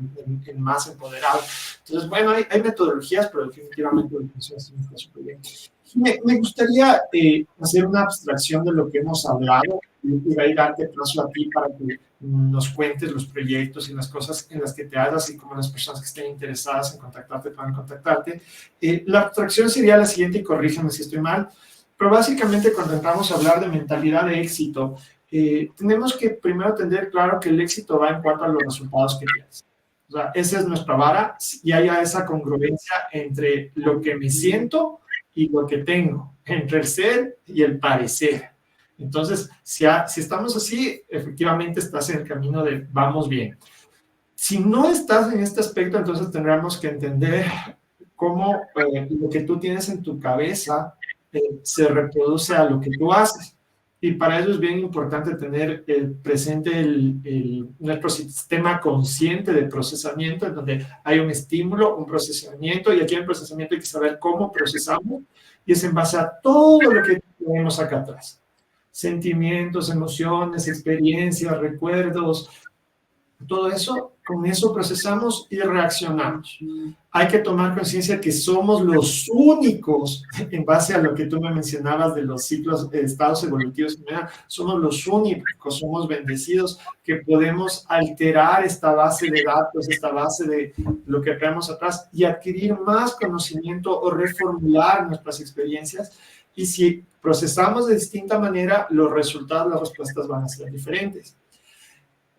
el más empoderado. Entonces, bueno, hay metodologías, pero definitivamente lo que mencionas está súper bien. Me gustaría hacer una abstracción de lo que hemos hablado y ahí darte paso a ti para que nos cuentes los proyectos y las cosas en las que te hagas y como las personas que estén interesadas en contactarte puedan contactarte. La abstracción sería la siguiente y corrígeme si estoy mal, pero básicamente cuando entramos a hablar de mentalidad de éxito, tenemos que primero tener claro que el éxito va en cuanto a los resultados que tienes. O sea, esa es nuestra vara y haya esa congruencia entre lo que me siento y lo que tengo, entre el ser y el parecer. Entonces, si estamos así, efectivamente estás en el camino de vamos bien. Si no estás en este aspecto, entonces tendríamos que entender cómo lo que tú tienes en tu cabeza se reproduce a lo que tú haces. Y para eso es bien importante tener presente nuestro sistema consciente de procesamiento, en donde hay un estímulo, un procesamiento, y aquí en el procesamiento hay que saber cómo procesamos, y es en base a todo lo que tenemos acá atrás. Sentimientos, emociones, experiencias, recuerdos, todo eso, con eso procesamos y reaccionamos. Hay que tomar conciencia que somos los únicos, en base a lo que tú me mencionabas de los ciclos, estados evolutivos, somos los únicos, somos bendecidos que podemos alterar esta base de datos, esta base de lo que traemos atrás y adquirir más conocimiento o reformular nuestras experiencias. Y si procesamos de distinta manera, los resultados, las respuestas van a ser diferentes.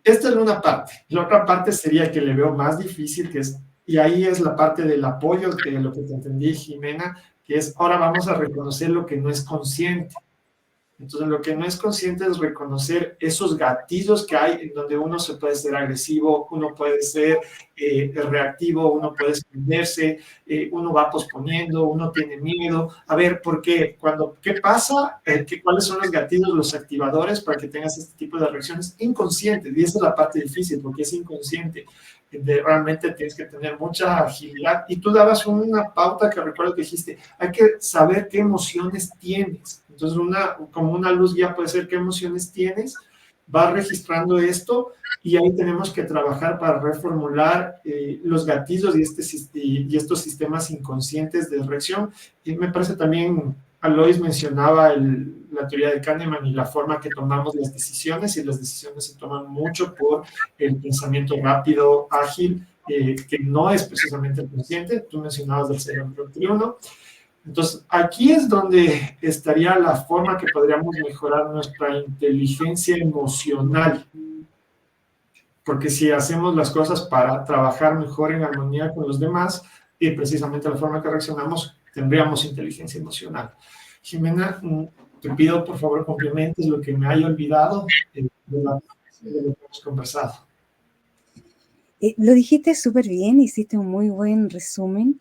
Esta es una parte. La otra parte sería que le veo más difícil, que es, y ahí es la parte del apoyo, que lo que te entendí, Jimena, que es ahora vamos a reconocer lo que no es consciente. Entonces, lo que no es consciente es reconocer esos gatillos que hay en donde uno se puede ser agresivo, uno puede ser reactivo, uno puede esconderse, uno va posponiendo, uno tiene miedo. A ver, ¿por qué? ¿Qué pasa? ¿Cuáles son los gatillos, los activadores para que tengas este tipo de reacciones inconscientes? Y esa es la parte difícil, porque es inconsciente. Realmente tienes que tener mucha agilidad. Y tú dabas una pauta que recuerdo que dijiste, hay que saber qué emociones tienes. Entonces, como una luz guía puede ser qué emociones tienes, va registrando esto y ahí tenemos que trabajar para reformular los gatillos y estos sistemas inconscientes de reacción. Y me parece también, Alois mencionaba la teoría de Kahneman y la forma que tomamos las decisiones, y las decisiones se toman mucho por el pensamiento rápido, ágil, que no es precisamente el consciente. Tú mencionabas del cerebro reptiliano. Entonces, aquí es donde estaría la forma que podríamos mejorar nuestra inteligencia emocional, porque si hacemos las cosas para trabajar mejor en armonía con los demás, y precisamente la forma que reaccionamos, tendríamos inteligencia emocional. Jimena, te pido por favor complementes lo que me haya olvidado de lo que hemos conversado. Lo dijiste súper bien, hiciste un muy buen resumen.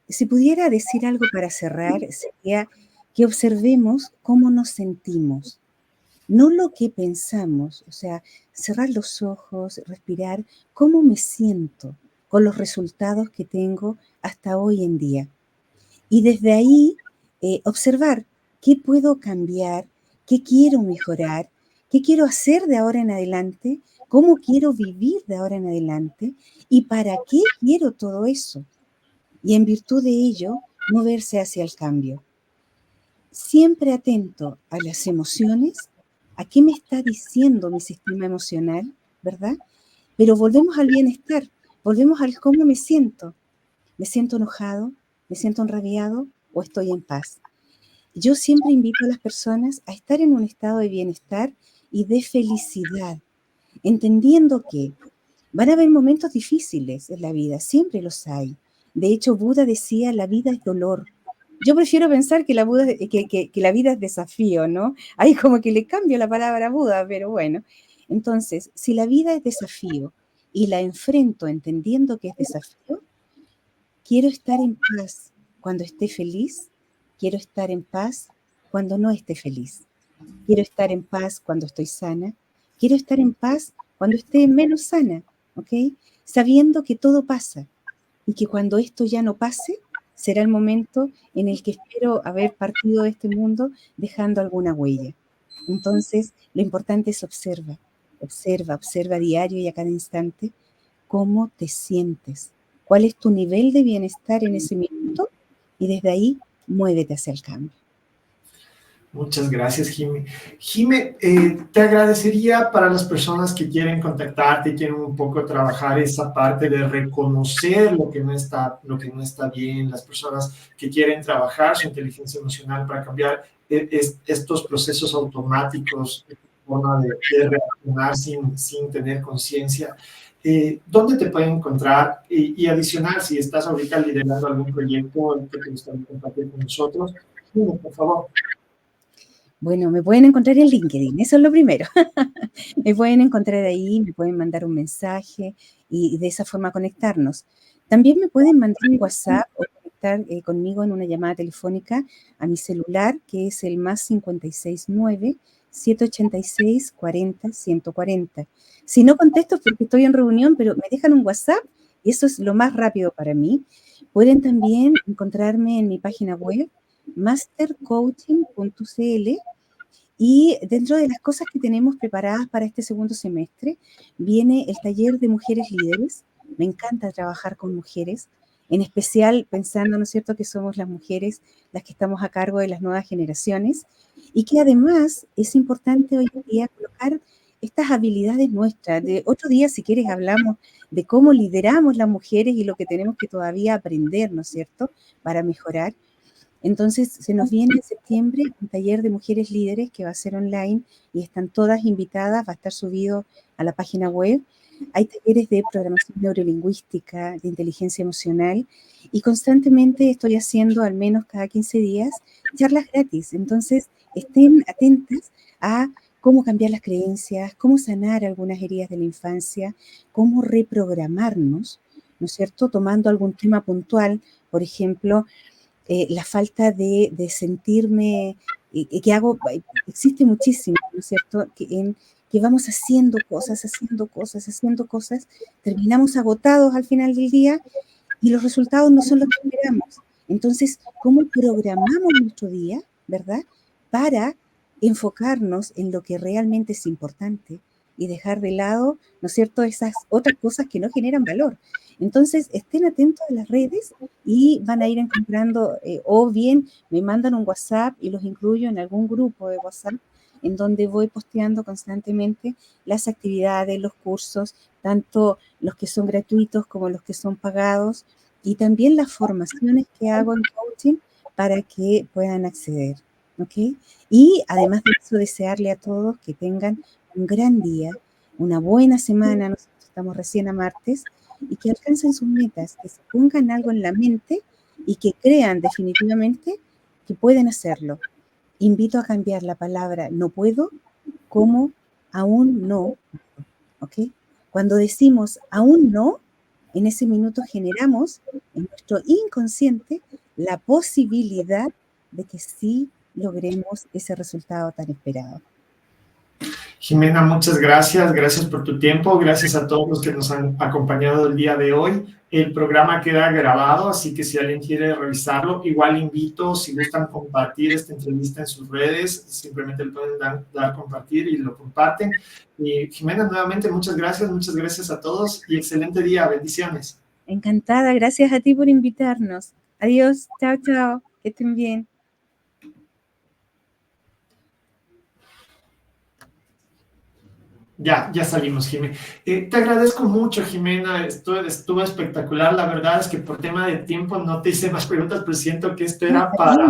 Si pudiera decir algo para cerrar, sería que observemos cómo nos sentimos, no lo que pensamos, o sea, cerrar los ojos, respirar, cómo me siento con los resultados que tengo hasta hoy en día. Y desde ahí observar qué puedo cambiar, qué quiero mejorar, qué quiero hacer de ahora en adelante, cómo quiero vivir de ahora en adelante y para qué quiero todo eso. Y en virtud de ello, moverse hacia el cambio. Siempre atento a las emociones, a qué me está diciendo mi sistema emocional, ¿verdad? Pero volvemos al bienestar, volvemos al cómo me siento. ¿Me siento enojado? ¿Me siento enrabiado? ¿O estoy en paz? Yo siempre invito a las personas a estar en un estado de bienestar y de felicidad, entendiendo que van a haber momentos difíciles en la vida, siempre los hay. De hecho, Buda decía, la vida es dolor. Yo prefiero pensar que que la vida es desafío, ¿no? Ahí como que le cambio la palabra a Buda, pero bueno. Entonces, si la vida es desafío y la enfrento entendiendo que es desafío, quiero estar en paz cuando esté feliz, quiero estar en paz cuando no esté feliz. Quiero estar en paz cuando estoy sana, quiero estar en paz cuando esté menos sana, ¿ok? Sabiendo que todo pasa y que cuando esto ya no pase, será el momento en el que espero haber partido de este mundo dejando alguna huella. Entonces, lo importante es observa a diario y a cada instante cómo te sientes, cuál es tu nivel de bienestar en ese minuto y desde ahí muévete hacia el cambio. Muchas gracias, Jimé. Jimé, te agradecería para las personas que quieren contactarte, quieren un poco trabajar esa parte de reconocer lo que no está bien, las personas que quieren trabajar su inteligencia emocional para cambiar estos procesos automáticos, forma de reaccionar sin tener conciencia. ¿Dónde te pueden encontrar? Y adicional, si estás ahorita liderando algún proyecto que te gustaría compartir con nosotros, Jimé, por favor. Bueno, me pueden encontrar en LinkedIn, eso es lo primero. Me pueden encontrar ahí, me pueden mandar un mensaje y de esa forma conectarnos. También me pueden mandar un WhatsApp o conectar conmigo en una llamada telefónica a mi celular, que es el más 569-786-40-140. Si no contesto es porque estoy en reunión, pero me dejan un WhatsApp y eso es lo más rápido para mí. Pueden también encontrarme en mi página web, mastercoaching.cl, y dentro de las cosas que tenemos preparadas para este segundo semestre, viene el taller de mujeres líderes. Me encanta trabajar con mujeres, en especial pensando, ¿no es cierto?, que somos las mujeres las que estamos a cargo de las nuevas generaciones y que además es importante hoy en día colocar estas habilidades nuestras. De otro día, si quieres, hablamos de cómo lideramos las mujeres y lo que tenemos que todavía aprender, ¿no es cierto?, para mejorar. Entonces, se nos viene en septiembre un taller de mujeres líderes que va a ser online y están todas invitadas, va a estar subido a la página web. Hay talleres de programación neurolingüística, de inteligencia emocional y constantemente estoy haciendo, al menos cada 15 días, charlas gratis. Entonces, estén atentas a cómo cambiar las creencias, cómo sanar algunas heridas de la infancia, cómo reprogramarnos, ¿no es cierto?, tomando algún tema puntual, por ejemplo, la falta de sentirme, que hago, existe muchísimo, ¿no es cierto?, que vamos haciendo cosas, terminamos agotados al final del día y los resultados no son los que esperamos. Entonces, ¿cómo programamos nuestro día, verdad?, para enfocarnos en lo que realmente es importante y dejar de lado, ¿no es cierto?, esas otras cosas que no generan valor. Entonces, estén atentos a las redes y van a ir encontrando, o bien me mandan un WhatsApp y los incluyo en algún grupo de WhatsApp en donde voy posteando constantemente las actividades, los cursos, tanto los que son gratuitos como los que son pagados, y también las formaciones que hago en coaching para que puedan acceder, ¿ok? Y además de eso, desearle a todos que tengan un gran día, una buena semana, nosotros estamos recién a martes, y que alcancen sus metas, que se pongan algo en la mente y que crean definitivamente que pueden hacerlo. Invito a cambiar la palabra no puedo como aún no, ¿ok? Cuando decimos aún no, en ese minuto generamos en nuestro inconsciente la posibilidad de que sí logremos ese resultado tan esperado. Jimena, muchas gracias. Gracias por tu tiempo. Gracias a todos los que nos han acompañado el día de hoy. El programa queda grabado, así que si alguien quiere revisarlo, igual invito, si gustan compartir esta entrevista en sus redes, simplemente le pueden dar compartir y lo comparten. Y Jimena, nuevamente, muchas gracias a todos y excelente día. Bendiciones. Encantada, gracias a ti por invitarnos. Adiós, chao, chao, que estén bien. Ya salimos, Jimena. Te agradezco mucho, Jimena. Estuvo espectacular. La verdad es que por tema de tiempo no te hice más preguntas, pero siento que esto No, era está para bien.